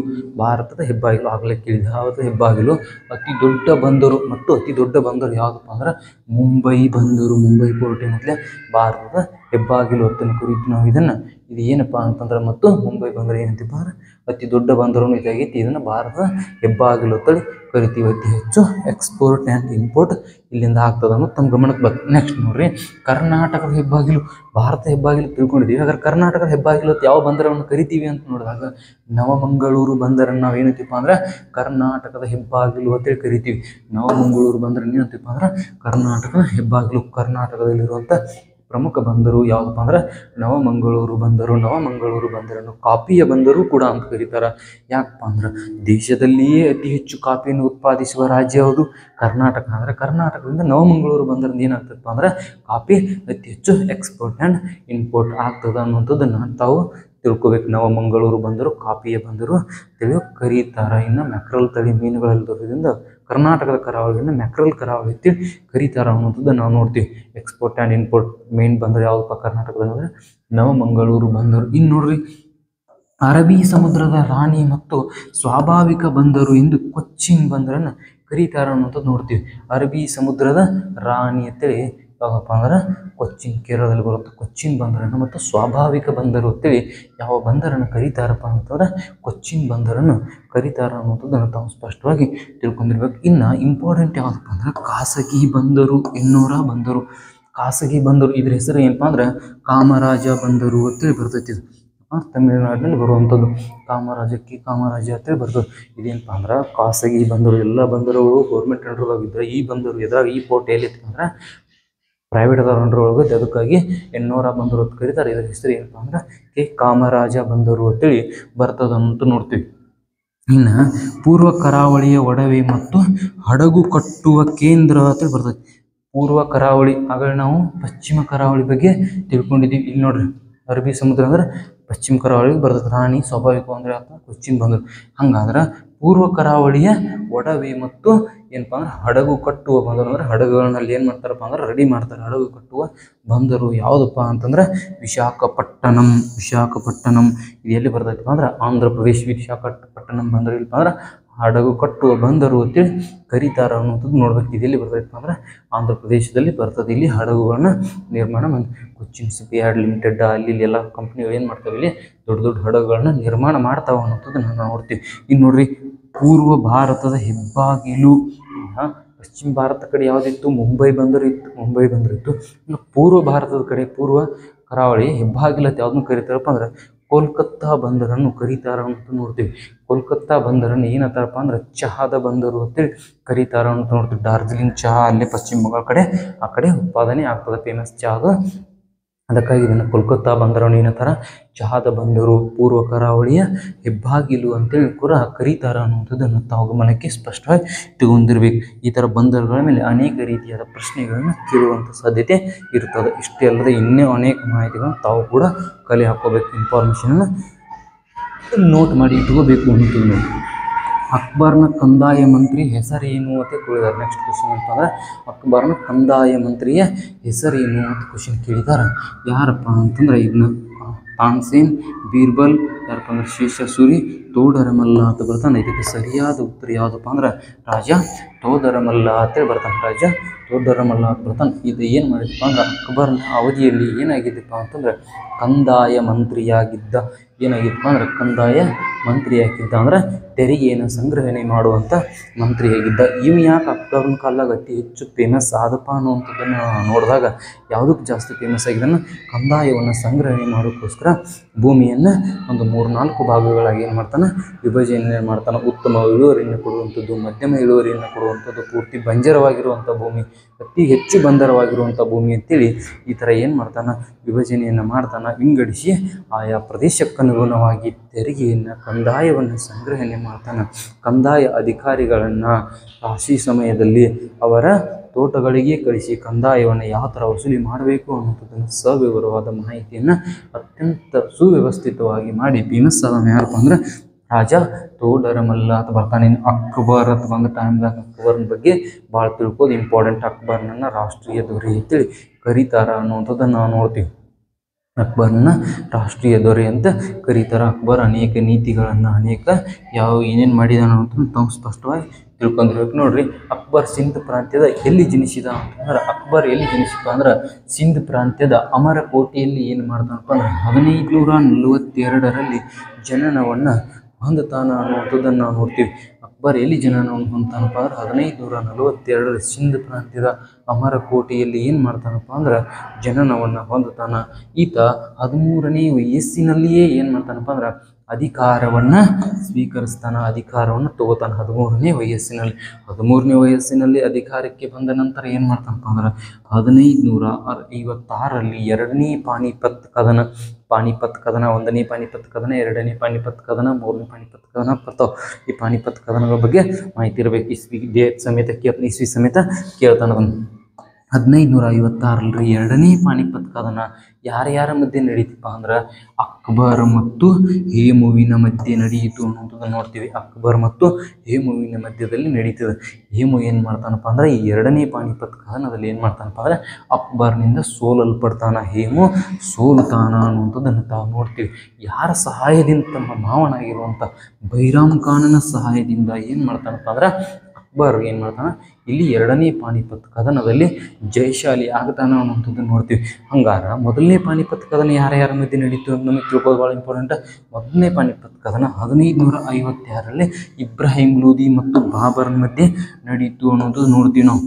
ಆಗಲೇ ಕೇಳಿದ ಭಾರತದ ಹೆಬ್ಬಾಗಿಲು ಅತಿ ದೊಡ್ಡ ಬಂದರು ಮತ್ತು ಅತಿ ದೊಡ್ಡ ಬಂದರು ಯಾವುದಪ್ಪ ಅಂದ್ರೆ ಮುಂಬೈ ಬಂದರು. ಮುಂಬೈ ಪೋರ್ಟ್ ಏನಂತಲೇ ಭಾರತದ ಹೆಬ್ಬಾಗಿಲು ಅಂತಲೂ ಕರೀತೀವಿ ನಾವು ಇದನ್ನು. ಇದು ಏನಪ್ಪ ಅಂತಂದ್ರೆ ಮತ್ತು ಮುಂಬೈ ಬಂದರು ಏನಂತಪ್ಪ ಅಂದ್ರೆ ಅತಿ ದೊಡ್ಡ ಬಂದರು ಇದಾಗೈತಿ. ಇದನ್ನು ಭಾರತದ ಹೆಬ್ಬಾಗಿಲು ಅಂತೇಳಿ ಕರಿತೀವಿ. ಅತಿ ಹೆಚ್ಚು ಎಕ್ಸ್ಪೋರ್ಟ್ ಆ್ಯಂಡ್ ಇಂಪೋರ್ಟ್ ಇಲ್ಲಿಂದ ಆಗ್ತದೆ ಅನ್ನೋದು ತಮ್ಮ ಗಮನಕ್ಕೆ ಬರ್ತದೆ. ನೆಕ್ಸ್ಟ್ ನೋಡ್ರಿ, ಕರ್ನಾಟಕದ ಹೆಬ್ಬಾಗಿಲು. ಭಾರತ ಹೆಬ್ಬಾಗಿಲು ತಿಳ್ಕೊಂಡಿದ್ದೀವಿ. ಹಾಗಾದ್ರೆ ಕರ್ನಾಟಕದ ಹೆಬ್ಬಾಗಿಲು ಯಾವ ಬಂದರನ್ನು ಕರಿತೀವಿ ಅಂತ ನೋಡಿದಾಗ ನವಮಂಗಳೂರು ಬಂದರನ್ನು ನಾವು ಏನಂತೀವಪ್ಪ ಅಂದ್ರೆ ಕರ್ನಾಟಕದ ಹೆಬ್ಬಾಗಿಲು ಅಂತೇಳಿ ಕರಿತೀವಿ. ನವಮಂಗಳೂರು ಬಂದರನ್ನು ಏನಂತೀವಪ್ಪ ಅಂದ್ರೆ ಕರ್ನಾಟಕದ ಹೆಬ್ಬಾಗಿಲು. ಕರ್ನಾಟಕದಲ್ಲಿರುವಂಥ ಪ್ರಮುಖ ಬಂದರು ಯಾವುದಪ್ಪ ಅಂದ್ರೆ ನವಮಂಗಳೂರು ಬಂದರು. ನವಮಂಗಳೂರು ಬಂದರನ್ನು ಕಾಫಿಯ ಬಂದರು ಕೂಡ ಅಂತ ಕರೀತಾರೆ. ಯಾಕಪ್ಪ ಅಂದ್ರೆ ದೇಶದಲ್ಲಿಯೇ ಅತಿ ಹೆಚ್ಚು ಕಾಫಿಯನ್ನು ಉತ್ಪಾದಿಸುವ ರಾಜ್ಯ ಯಾವುದು? ಕರ್ನಾಟಕ. ಅಂದರೆ ಕರ್ನಾಟಕದಿಂದ ನವಮಂಗಳೂರು ಬಂದರಿಂದ ಏನಾಗ್ತದಪ್ಪ ಅಂದ್ರೆ ಕಾಫಿ ಅತಿ ಹೆಚ್ಚು ಎಕ್ಸ್ಪೋರ್ಟ್ ಆ್ಯಂಡ್ ಇಂಪೋರ್ಟ್ ಆಗ್ತದೆ ಅನ್ನುವಂಥದ್ದನ್ನು ತಾವು ತಿಳ್ಕೊಬೇಕು. ನವಮಂಗಳೂರು ಬಂದರು ಕಾಫಿಯ ಬಂದರು ತಿಳಿ ಕರೀತಾರೆ. ಇನ್ನು ಮ್ಯಾಕ್ರಲ್ ತಳಿ ಮೀನುಗಳಲ್ಲಿರೋದ್ರಿಂದ ಕರ್ನಾಟಕದ ಕರಾವಳಿಯನ್ನು ಮ್ಯಾಕ್ರಲ್ ಕರಾವಳಿ ಅಂತೇಳಿ ಕರೀತಾರೆ ಅನ್ನೋಂಥದ್ದು ನಾವು ನೋಡ್ತೀವಿ. ಎಕ್ಸ್ಪೋರ್ಟ್ ಆ್ಯಂಡ್ ಇಂಪೋರ್ಟ್ ಮೇನ್ ಬಂದರು ಯಾವುದಪ್ಪ ಕರ್ನಾಟಕದಲ್ಲಿ ಅಂದರೆ ನವಮಂಗಳೂರು ಬಂದರು. ಇನ್ನು ನೋಡ್ರಿ, ಅರಬ್ಬಿ ಸಮುದ್ರದ ರಾಣಿ ಮತ್ತು ಸ್ವಾಭಾವಿಕ ಬಂದರು ಎಂದು ಕೊಚ್ಚಿನ್ ಬಂದರನ್ನು ಕರೀತಾರೆ ಅನ್ನೋಂಥದ್ದು ನೋಡ್ತೀವಿ. ಅರಬ್ಬಿ ಸಮುದ್ರದ ರಾಣಿ ಅಂತೇಳಿ ಯಾವಪ್ಪ ಅಂದ್ರೆ ಕೊಚ್ಚಿನ್, ಕೇರಳದಲ್ಲಿ ಬರುತ್ತೆ ಕೊಚ್ಚಿನ್ ಬಂದರನ್ನು ಮತ್ತು ಸ್ವಾಭಾವಿಕ ಬಂದರು ಅಂತೇಳಿ ಯಾವ ಬಂದರನ್ನು ಕರೀತಾರಪ್ಪ ಅಂತಂದ್ರೆ ಕೊಚ್ಚಿನ್ ಬಂದರನ್ನು ಕರೀತಾರೆ ಅನ್ನೋಂಥದ್ದನ್ನು ತಾವು ಸ್ಪಷ್ಟವಾಗಿ ತಿಳ್ಕೊಂಡಿರ್ಬೇಕು. ಇನ್ನು ಇಂಪಾರ್ಟೆಂಟ್ ಯಾವುದಪ್ಪ ಅಂದ್ರೆ ಖಾಸಗಿ ಬಂದರು, ಎನ್ನೋರ ಬಂದರು. ಖಾಸಗಿ ಬಂದರು ಇದ್ರ ಹೆಸರು ಏನಪ್ಪ ಅಂದ್ರೆ ಕಾಮರಾಜ ಬಂದರು ಅಂತೇಳಿ ಬರ್ತೈತಿ. ಇದು ತಮಿಳುನಾಡಿನಲ್ಲಿ ಬರುವಂಥದ್ದು ಕಾಮರಾಜ ಅಂತೇಳಿ ಬರ್ತದೆ. ಇದೇನಪ್ಪ ಅಂದ್ರೆ ಖಾಸಗಿ ಬಂದರು. ಎಲ್ಲ ಬಂದರುಗಳು ಗೌರ್ಮೆಂಟ್ ಅಂಡರ್ದಾಗಿದ್ದರೆ ಈ ಬಂದರು ಎದುರಾಗ ಈ ಪೋರ್ಟ್ ಎಲ್ಲಿತ್ತು ಅಂದ್ರೆ ಪ್ರೈವೇಟ್ ಅಂಡರ್ ಒಳಗೆ. ಅದಕ್ಕಾಗಿ ಎನ್ನೋರ ಬಂದರು ಅಂತ ಕರೀತಾರೆ. ಇದರ ಹೆಸರು ಏನಪ್ಪ ಅಂದ್ರೆ ಕಾಮರಾಜ ಬಂದರು ಅಂತೇಳಿ ಬರ್ತದಂತ ನೋಡ್ತೀವಿ. ಇನ್ನು ಪೂರ್ವ ಕರಾವಳಿಯ ಒಡವೆ ಮತ್ತು ಹಡಗು ಕಟ್ಟುವ ಕೇಂದ್ರ ಅಂತೇಳಿ ಬರ್ತದೆ. ಪೂರ್ವ ಕರಾವಳಿ ಆಗಲೇ ನಾವು ಪಶ್ಚಿಮ ಕರಾವಳಿ ಬಗ್ಗೆ ತಿಳ್ಕೊಂಡಿದ್ದೀವಿ. ಇಲ್ಲಿ ನೋಡ್ರಿ, ಅರಬ್ಬಿ ಸಮುದ್ರ ಅಂದ್ರೆ ಪಶ್ಚಿಮ ಕರಾವಳಿಗೆ ಬರ್ತದೆ. ರಾಣಿ ಸ್ವಾಭಾವಿಕ ಅಂದರೆ ಕೊಚ್ಚಿನ್ ಬಂದರು. ಹಂಗಾದ್ರೆ ಪೂರ್ವ ಕರಾವಳಿಯ ಒಡವೆ ಮತ್ತು ಏನಪ್ಪ ಅಂದ್ರೆ ಹಡಗು ಕಟ್ಟುವ ಬಂದರು ಅಂದ್ರೆ ಹಡಗುಗಳಲ್ಲಿ ಏನು ಮಾಡ್ತಾರಪ್ಪ ಅಂದ್ರೆ ರೆಡಿ ಮಾಡ್ತಾರೆ. ಹಡಗು ಕಟ್ಟುವ ಬಂದರು ಯಾವುದಪ್ಪ ಅಂತಂದ್ರೆ ವಿಶಾಖಪಟ್ಟಣಂ. ಇದು ಎಲ್ಲಿ ಬರ್ತೈತಪ್ಪ ಅಂದ್ರೆ ಆಂಧ್ರ ಪ್ರದೇಶ. ವಿಶಾಖಪಟ್ಟಣಂ ಬಂದರು ಇಲ್ಲಪ್ಪ ಅಂದ್ರೆ ಹಡಗು ಕಟ್ಟುವ ಬಂದರು ಅಂತೇಳಿ ಕರೀತಾರೆ ಅನ್ನೋಂಥದ್ದು ನೋಡ್ಬೇಕು. ಇದೆಲ್ಲಿ ಬರ್ತೈತಪ್ಪ ಅಂದ್ರೆ ಆಂಧ್ರ ಪ್ರದೇಶದಲ್ಲಿ ಬರ್ತದೆ. ಇಲ್ಲಿ ಹಡಗುಗಳನ್ನ ನಿರ್ಮಾಣ ಕೊಚ್ಚಿನ್ ಶಿಪ್ ಯಾರ್ಡ್ ಲಿಮಿಟೆಡ್ ಅಲ್ಲಿ ಎಲ್ಲ ಕಂಪ್ನಿಗಳು ಏನು ಮಾಡ್ತಾವೆ, ಇಲ್ಲಿ ದೊಡ್ಡ ದೊಡ್ಡ ಹಡಗುಗಳನ್ನ ನಿರ್ಮಾಣ ಮಾಡ್ತಾವೆ ಅನ್ನೋಂಥದ್ದು ನಾವು ನೋಡ್ತೀವಿ. ಇನ್ನು ನೋಡ್ರಿ, ಪೂರ್ವ ಭಾರತದ ಹೆಬ್ಬಾಗಿಲು. ಪಶ್ಚಿಮ ಭಾರತ ಕಡೆ ಯಾವುದಿತ್ತು? ಮುಂಬೈ ಬಂದರು ಇತ್ತು. ಇನ್ನು ಪೂರ್ವ ಭಾರತದ ಕಡೆ ಪೂರ್ವ ಕರಾವಳಿ ಹೆಬ್ಬಾಗಿಲತ್ತು ಯಾವುದನ್ನು ಕರೀತಾರಪ್ಪ ಅಂದ್ರೆ ಕೋಲ್ಕತ್ತಾ ಬಂದರನ್ನು ಕರೀತಾರೆ ಅಂತ ನೋಡ್ತೀವಿ. ಕೋಲ್ಕತ್ತಾ ಬಂದರನ್ನು ಏನಂತಾರಪ್ಪ ಅಂದ್ರೆ ಚಹಾದ ಬಂದರು ಅಂತೇಳಿ ಕರೀತಾರೆ ಅಂತ ನೋಡ್ತೀವಿ. ಡಾರ್ಜಿಲಿಂಗ್ ಚಹಾ ಅಲ್ಲೇ ಪಶ್ಚಿಮ ಬಂಗಾಳ ಕಡೆ ಆ ಕಡೆ ಉತ್ಪಾದನೆ ಆಗ್ತದೆ, ಫೇಮಸ್ ಚಹಾದು. ಅದಕ್ಕಾಗಿ ಇದನ್ನು ಕೋಲ್ಕತ್ತಾ ಬಂದರನ್ನು ಏನಂತಾರ ಚಹಾದ ಬಂದರು, ಪೂರ್ವ ಕರಾವಳಿಯ ಹೆಬ್ಬಾಗಿಲು ಅಂತೇಳಿ ಕೂಡ ಕರೀತಾರೆ ಅನ್ನುವಂಥದ್ದನ್ನು ತಾವು ಗಮನಕ್ಕೆ ಸ್ಪಷ್ಟವಾಗಿ ತಗೊಂಡಿರ್ಬೇಕು. ಈ ಥರ ಬಂದರುಗಳ ಮೇಲೆ ಅನೇಕ ರೀತಿಯಾದ ಪ್ರಶ್ನೆಗಳನ್ನು ಕೇಳುವಂಥ ಸಾಧ್ಯತೆ ಇರ್ತದೆ. ಇಷ್ಟೇ ಅಲ್ಲದೆ ಇನ್ನೂ ಅನೇಕ ಮಾಹಿತಿಗಳನ್ನು ತಾವು ಕೂಡ ಕಲೆ ಹಾಕೋಬೇಕು. ಇನ್ಫಾರ್ಮೇಷನ್ನ ನೋಟ್ ಮಾಡಿ ಇಟ್ಕೋಬೇಕು ಅನ್ನೋದು. ಅಕ್ಬರ್ನ ಕಂದಾಯ ಮಂತ್ರಿ ಹೆಸರೇನು ಅಂತ ಕೇಳಿದ್ದಾರೆ. ನೆಕ್ಸ್ಟ್ ಕ್ವಶನ್ ಅಂತಂದ್ರೆ ಅಕ್ಬರ್ನ ಕಂದಾಯ ಮಂತ್ರಿಯ ಹೆಸರೇನು ಅಂತ ಕ್ವಶನ್ ಕೇಳಿದ್ದಾರೆ. ಯಾರಪ್ಪ ಅಂತಂದ್ರೆ ಇದನ್ನ ತಾನ್ಸೇನ್, ಬೀರ್ಬಲ್, ಯಾರಪ್ಪ ಅಂದ್ರೆ ಶೇಷಸೂರಿ, ತೋಡರಮಲ್ಲ ಅಂತ ಬರ್ತಾನೆ. ಇದಕ್ಕೆ ಸರಿಯಾದ ಉತ್ತರ ಯಾವುದಪ್ಪ ಅಂದ್ರೆ ರಾಜ ತೋದರಮಲ್ಲ ಅಂತೇಳಿ ಬರ್ತಾನೆ. ರಾಜ ತೋದರಮಲ್ಲ ಅಂತ ಬರ್ತಾನೆ. ಇದು ಏನು ಮಾಡಿದಪ್ಪ ಅಂದ್ರೆ ಅಕ್ಬರ್ನ ಅವಧಿಯಲ್ಲಿ ಏನಾಗಿದ್ದಪ್ಪ ಅಂತಂದ್ರೆ ಕಂದಾಯ ಮಂತ್ರಿಯಾಗಿದ್ದ. ಕಂದಾಯ ಮಂತ್ರಿಯಾಗಿದ್ದ ಅಂದ್ರೆ ತೆರಿಗೆಯನ್ನು ಸಂಗ್ರಹಣೆ ಮಾಡುವಂಥ ಮಂತ್ರಿಯಾಗಿದ್ದ. ಇವು ಯಾಕೆ ಅಕ್ಬರ್ನ ಕಾಲದಾಗ ಅತಿ ಹೆಚ್ಚು ಫೇಮಸ್ ಆದಪ್ಪ ಅನ್ನುವಂಥದ್ದನ್ನು ನೋಡಿದಾಗ ಯಾವುದಕ್ಕೆ ಜಾಸ್ತಿ ಫೇಮಸ್ ಆಗಿದ್ದನ್ನು ಕಂದಾಯವನ್ನು ಸಂಗ್ರಹಣೆ ಮಾಡೋಕ್ಕೋಸ್ಕರ ಭೂಮಿಯನ್ನು ಒಂದು 3-4 ಭಾಗಗಳಾಗಿ ಏನು ಮಾಡ್ತಾನೆ, ವಿಭಜನೆ ಮಾಡ್ತಾನೆ. ಉತ್ತಮ ಇಳುವರಿಯನ್ನು ಕೊಡುವಂಥದ್ದು, ಮಧ್ಯಮ ಇಳುವರಿಯನ್ನು ಕೊಡುವಂಥದ್ದು, ಪೂರ್ತಿ ಬಂಜರವಾಗಿರುವಂಥ ಭೂಮಿ, ಅತಿ ಹೆಚ್ಚು ಬಂದರವಾಗಿರುವಂಥ ಭೂಮಿ ಅಂತೇಳಿ ಈ ಥರ ಏನು ಮಾಡ್ತಾನೆ, ವಿಭಜನೆಯನ್ನು ಮಾಡ್ತಾನೆ. ವಿಂಗಡಿಸಿ ಆಯಾ ಪ್ರದೇಶಕ್ಕನುಗುಣವಾಗಿ ತೆರಿಗೆಯನ್ನು ಕಂದಾಯವನ್ನು ಸಂಗ್ರಹಣೆ ಮಾಡ್ತಾನೆ, ಕಂದಾಯ ಅಧಿಕಾರಿಗಳನ್ನು ರಾಶಿ ಸಮಯದಲ್ಲಿ ಅವರ ತೋಟಗಳಿಗೆ ಕಳಿಸಿ ಕಂದಾಯವನ್ನು ಯಾವ ಥರ ವಸೂಲಿ ಮಾಡಬೇಕು ಅನ್ನೋದನ್ನು ಸವಿವರವಾದ ಮಾಹಿತಿಯನ್ನು ಅತ್ಯಂತ ಸುವ್ಯವಸ್ಥಿತವಾಗಿ ಮಾಡಿ ಫೇಮಸ್ ಆದ ಯಾರಪ್ಪ ಅಂದ್ರೆ ರಾಜ ತೋಡರಮಲ್ಲ ಅಂತ ಬರ್ತಾನೆ. ಅಕ್ಬರ್ ಅಂತ ಬಂದ ಟೈಮ್ದಾಗ ಅಕ್ಬರ್ನ ಬಗ್ಗೆ ಭಾಳ ತಿಳ್ಕೋದು ಇಂಪಾರ್ಟೆಂಟ್. ಅಕ್ಬರ್ನನ್ನು ರಾಷ್ಟ್ರೀಯ ದೊರೆ ಅಂತೇಳಿ ಕರೀತಾರ ಅನ್ನುವಂಥದ್ದನ್ನು ನಾವು ನೋಡ್ತೀವಿ. ಅಕ್ಬರ್ನ ರಾಷ್ಟ್ರೀಯ ದೊರೆ ಅಂತ ಕರೀತಾರೆ. ಅಕ್ಬರ್ ಅನೇಕ ನೀತಿಗಳನ್ನು ಏನೇನು ಮಾಡಿದಾನ ಅಂತ ತಾವು ಸ್ಪಷ್ಟವಾಗಿ ತಿಳ್ಕೊಂಡಿರ್ಬೇಕು. ನೋಡ್ರಿ, ಅಕ್ಬರ್ ಸಿಂಧ್ ಪ್ರಾಂತ್ಯದ ಎಲ್ಲಿ ಜನಿಸಿದ ಅಂತಂದ್ರೆ, ಅಕ್ಬರ್ ಎಲ್ಲಿ ಜನಿಸಿದ ಅಂದ್ರೆ ಸಿಂಧ್ ಪ್ರಾಂತ್ಯದ ಅಮರಕೋಟೆಯಲ್ಲಿ ಏನು ಮಾಡ್ತಾನಪ್ಪ ಅಂದ್ರೆ 1542ರಲ್ಲಿ ಜನನವನ್ನು ಹೊಂದುತ್ತಾನ ಅನ್ನುವಂಥದ್ದನ್ನು ನಾವು ನೋಡ್ತೀವಿ. ಅಕ್ಬರ್ ಎಲ್ಲಿ ಜನನವನ್ನು ಹೊಂದ್ತಾನಪ್ಪ ಅಂದ್ರೆ 1542ರಲ್ಲಿ ಸಿಂಧ್ ಪ್ರಾಂತ್ಯದ ಅಮರಕೋಟೆಯಲ್ಲಿ ಏನು ಮಾಡ್ತಾನಪ್ಪ ಅಂದ್ರೆ ಜನನವನ್ನು ಹೊಂದುತ್ತಾನ. ಈತ 13ನೇ ವಯಸ್ಸಿನಲ್ಲಿಯೇ ಏನು ಮಾಡ್ತಾನಪ್ಪ ಅಂದ್ರೆ ಅಧಿಕಾರವನ್ನು ಸ್ವೀಕರಿಸ್ತಾನ, ಅಧಿಕಾರವನ್ನು ತಗೋತಾನೆ 13ನೇ ವಯಸ್ಸಿನಲ್ಲಿ ಅಧಿಕಾರಕ್ಕೆ ಬಂದ ನಂತರ ಏನು ಮಾಡ್ತಾನಪ್ಪ ಅಂದ್ರೆ 1556ರಲ್ಲಿ ಎರಡನೇ ಪಾಣಿಪತ್ ಕದನ, 1ನೇ ಪಾಣಿಪತ್ ಕದನ, 2ನೇ ಪಾಣಿಪತ್ ಕದನ, 3ನೇ ಪಾಣಿಪತ್ ಕದನ ಬರ್ತಾವೆ. ಈ ಪಾಣಿಪತ್ ಕದನಗಳ ಬಗ್ಗೆ ಮಾಹಿತಿ ಇರಬೇಕು. ಇಸ್ವಿ ಸಮೇತ ಕೇಳ್ತಾನೆ ಅದನ್ನು. 1556ರಲ್ಲಿ ಎರಡನೇ ಪಾಣಿಪತ್ ಕದನ ಯಾರ್ಯಾರ ಮಧ್ಯೆ ನಡೀತಪ್ಪ ಅಂದ್ರೆ ಅಕ್ಬರ್ ಮತ್ತು ಹೇಮುವಿನ ಮಧ್ಯೆ ನಡೆಯಿತು ಅನ್ನೋದನ್ನು ನೋಡ್ತೀವಿ. ಅಕ್ಬರ್ ಮತ್ತು ಹೇಮುವಿನ ಮಧ್ಯದಲ್ಲಿ ನಡೀತದೆ. ಹೇಮು ಏನು ಮಾಡ್ತಾನಪ್ಪ ಅಂದ್ರೆ ಈ ಎರಡನೇ ಪಾಣಿಪತ್ ಕದನದಲ್ಲಿ ಏನು ಮಾಡ್ತಾನಪ್ಪ ಅಂದ್ರೆ ಅಕ್ಬರ್ನಿಂದ ಸೋಲಲ್ಪಡ್ತಾನ, ಹೇಮು ಸೋಲುತ್ತಾನ ಅನ್ನುವಂಥದ್ದನ್ನು ತಾವು ನೋಡ್ತೀವಿ. ಯಾರ ಸಹಾಯದಿಂದ? ತಮ್ಮ ಮಾವನಾಗಿರುವಂಥ ಬೈರಾಮ್ ಖಾನನ ಸಹಾಯದಿಂದ ಏನು ಮಾಡ್ತಾನಪ್ಪ ಅಂದ್ರೆ ಅಕ್ಬರ್ ಏನು ಮಾಡ್ತಾನೆ ಇಲ್ಲಿ ಎರಡನೇ ಪಾಣಿಪತ್ ಕದನದಲ್ಲಿ ಜಯಶಾಲಿ ಆಗ್ತಾನ ಅನ್ನುವಂಥದ್ದನ್ನು ನೋಡ್ತೀವಿ. ಹಂಗಾರ ಮೊದಲನೇ ಪಾಣಿಪತ್ ಕದನ ಯಾರ್ಯಾರ ಮಧ್ಯೆ ನಡೀತು ಅಂತ ನಮಗೆ ತಿಳ್ಕೊಳ್ಳೋದು ಭಾಳ ಇಂಪಾರ್ಟೆಂಟ್. ಮೊದಲನೇ ಪಾಣಿಪತ್ ಕದನ 1556ರಲ್ಲಿ ಇಬ್ರಾಹಿಂ ಲೋಧಿ ಮತ್ತು ಬಾಬರ್ ಮಧ್ಯೆ ನಡೀತು ಅನ್ನೋದು ನೋಡ್ತೀವಿ ನಾವು.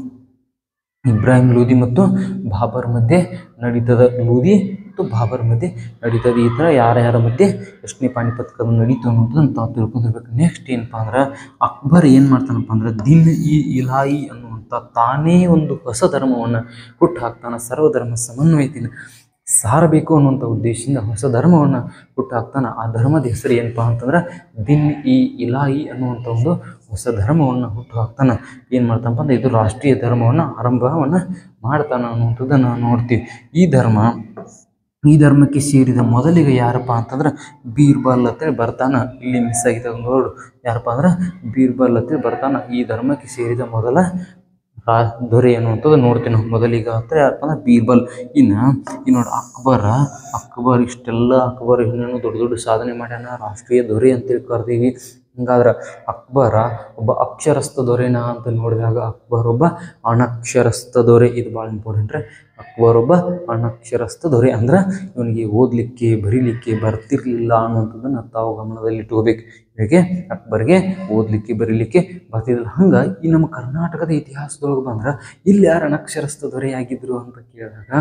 ಇಬ್ರಾಹಿಂ ಲೋಧಿ ಮತ್ತು ಬಾಬರ್ ಮಧ್ಯೆ ನಡೀತದ, ಲೋಧಿ ಮತ್ತು ಬಾಬರ್ ಮಧ್ಯೆ ನಡೀತದೆ. ಈ ಥರ ಯಾರ್ಯಾರ ಮಧ್ಯೆ ಎಷ್ಟನೇ ಪಾಣಿಪತ್ ಕದನ ನಡೀತು ಅನ್ನೋದನ್ನು ತಾವು ತಿಳ್ಕೊಂಡಿರ್ಬೇಕು. ನೆಕ್ಸ್ಟ್ ಏನಪ್ಪ ಅಂದ್ರೆ ಅಕ್ಬರ್ ಏನು ಮಾಡ್ತಾನಪ್ಪ ಅಂದ್ರೆ ದಿನ್-ಇ-ಇಲಾಹಿ ಅನ್ನುವಂಥ ತಾನೇ ಒಂದು ಹೊಸ ಧರ್ಮವನ್ನು ಹುಟ್ಟು ಹಾಕ್ತಾನೆ. ಸರ್ವಧರ್ಮ ಸಮನ್ವಯತೆಯನ್ನು ಸಾರಬೇಕು ಅನ್ನುವಂಥ ಉದ್ದೇಶದಿಂದ ಹೊಸ ಧರ್ಮವನ್ನು ಹುಟ್ಟು ಹಾಕ್ತಾನೆ. ಆ ಧರ್ಮದ ಹೆಸರು ಏನಪ್ಪ ಅಂತಂದ್ರೆ ದಿನ್-ಇ-ಇಲಾಹಿ ಅನ್ನುವಂಥ ಒಂದು ಹೊಸ ಧರ್ಮವನ್ನು ಹುಟ್ಟು ಹಾಕ್ತಾನೆ. ಏನು ಮಾಡ್ತಾನಪ್ಪ ಅಂದ್ರೆ ಇದು ರಾಷ್ಟ್ರೀಯ ಧರ್ಮವನ್ನು ಆರಂಭವನ್ನು ಮಾಡ್ತಾನೆ ಅನ್ನುವಂಥದ್ದನ್ನು ನಾವು ನೋಡ್ತೀವಿ. ಈ ಧರ್ಮಕ್ಕೆ ಸೇರಿದ ಮೊದಲಿಗೆ ಯಾರಪ್ಪ ಅಂತಂದ್ರೆ ಬೀರ್ಬಲ್ ಅಂತೇಳಿ ಬರ್ತಾನೆ. ಇಲ್ಲಿ ಮಿಸ್ ಆಗಿದೆ ನೋಡು, ಯಾರಪ್ಪ ಅಂದ್ರೆ ಬೀರ್ಬಲ್ ಅಂತೇಳಿ ಬರ್ತಾನೆ. ಈ ಧರ್ಮಕ್ಕೆ ಸೇರಿದ ಮೊದಲ ದೊರೆ ಅನ್ನುವಂಥದ್ದು ನೋಡ್ತೀವಿ ನಾವು. ಮೊದಲಿಗ ಅಂತ ಯಾರಪ್ಪ ಅಂದ್ರೆ ಬೀರ್ಬಲ್. ಇನ್ನು ನೋಡಿ ಅಕ್ಬರ್ ಇಷ್ಟೆಲ್ಲ ಇನ್ನೇನು ದೊಡ್ಡ ದೊಡ್ಡ ಸಾಧನೆ ಮಾಡ್ಯಾನ, ರಾಷ್ಟ್ರೀಯ ದೊರೆ ಅಂತೇಳಿ ಕರ್ದೀವಿ. ಹಂಗಾದ್ರೆ ಅಕ್ಬರ ಒಬ್ಬ ಅಕ್ಷರಸ್ಥ ದೊರೆನಾ ಅಂತ ನೋಡಿದಾಗ ಅಕ್ಬರ್ ಒಬ್ಬ ಅನಕ್ಷರಸ್ಥ ದೊರೆ. ಇದು ಭಾಳ ಇಂಪಾರ್ಟೆಂಟ್ ರೀ. ಅಕ್ಬರ್ ಒಬ್ಬ ಅನಕ್ಷರಸ್ಥ ದೊರೆ ಅಂದ್ರೆ ಇವನಿಗೆ ಓದಲಿಕ್ಕೆ ಬರೀಲಿಕ್ಕೆ ಬರ್ತಿರ್ಲಿಲ್ಲ ಅನ್ನುವಂಥದ್ದನ್ನು ತಾವು ಗಮನದಲ್ಲಿಟ್ಕೋಬೇಕು. ಹೇಗೆ ಅಕ್ಬರ್ಗೆ ಓದಲಿಕ್ಕೆ ಬರೀಲಿಕ್ಕೆ ಬರ್ತಿದ್ದಿಲ್ಲ. ಹಂಗೆ ಈ ನಮ್ಮ ಕರ್ನಾಟಕದ ಇತಿಹಾಸದೊಳಗೆ ಬಂದ್ರೆ ಇಲ್ಲಿ ಯಾರು ಅನಕ್ಷರಸ್ಥ ದೊರೆಯಾಗಿದ್ದರು ಅಂತ ಕೇಳಿದಾಗ